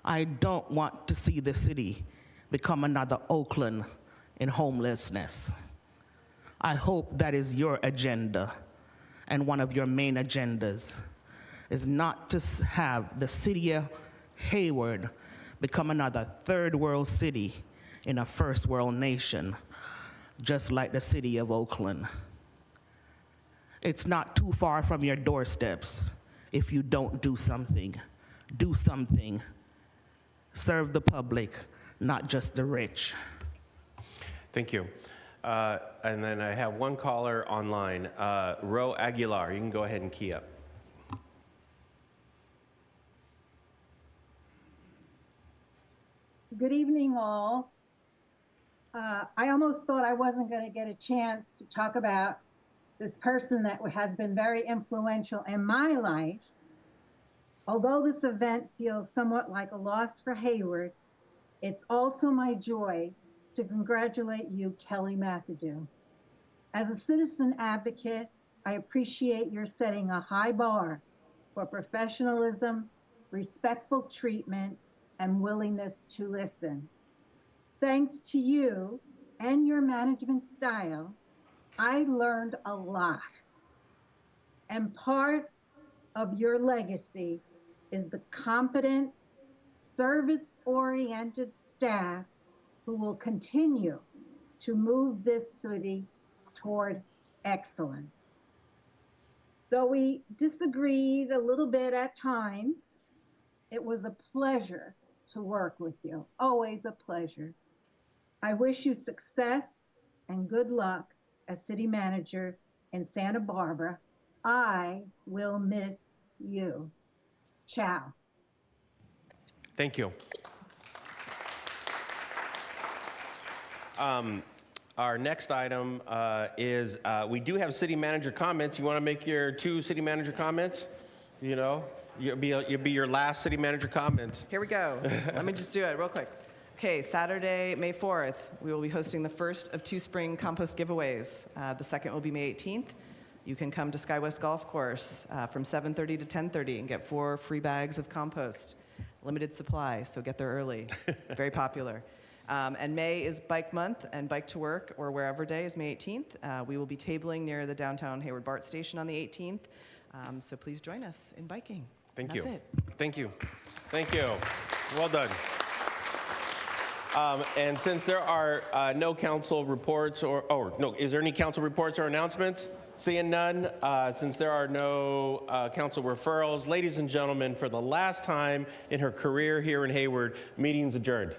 I don't want to see the city become another Oakland in homelessness. I hope that is your agenda, and one of your main agendas is not to have the city of Hayward become another third world city in a first world nation, just like the city of Oakland. It's not too far from your doorsteps if you don't do something. Do something. Serve the public, not just the rich. Thank you. And then I have one caller online, Ro Aguilar. You can go ahead and key up. Good evening, all. I almost thought I wasn't going to get a chance to talk about this person that has been very influential in my life. Although this event feels somewhat like a loss for Hayward, it's also my joy to congratulate you, Kelly McAdoo. As a citizen advocate, I appreciate your setting a high bar for professionalism, respectful treatment, and willingness to listen. thanks to you and your management style, I learned a lot. And part of your legacy is the competent, service-oriented staff who will continue to move this city toward excellence. Though we disagreed a little bit at times, it was a pleasure to work with you, always a pleasure. I wish you success and good luck as city manager in Santa Barbara. I will miss you. Ciao. Thank you. Our next item is we do have city manager comments. You want to make your 2 city manager comments? You know, you'll be your last city manager comments. Here we go. Let me just do it real quick. Okay, Saturday, May 4th, we will be hosting the first of 2 spring compost giveaways. The second will be May 18th. You can come to SkyWest Golf Course from 7:30 to 10:30 and get 4 free bags of compost. Limited supply, so get there early. Very popular. And May is Bike Month, and Bike to Work or Wherever Day is May 18th. We will be tabling near the downtown Hayward BART station on the 18th. So please join us in biking. Thank you. That's it. Thank you. Thank you. Well done. And since there are no council reports is there any council reports or announcements? Seeing none, since there are no council referrals, ladies and gentlemen, for the last time in her career here in Hayward, meeting's adjourned.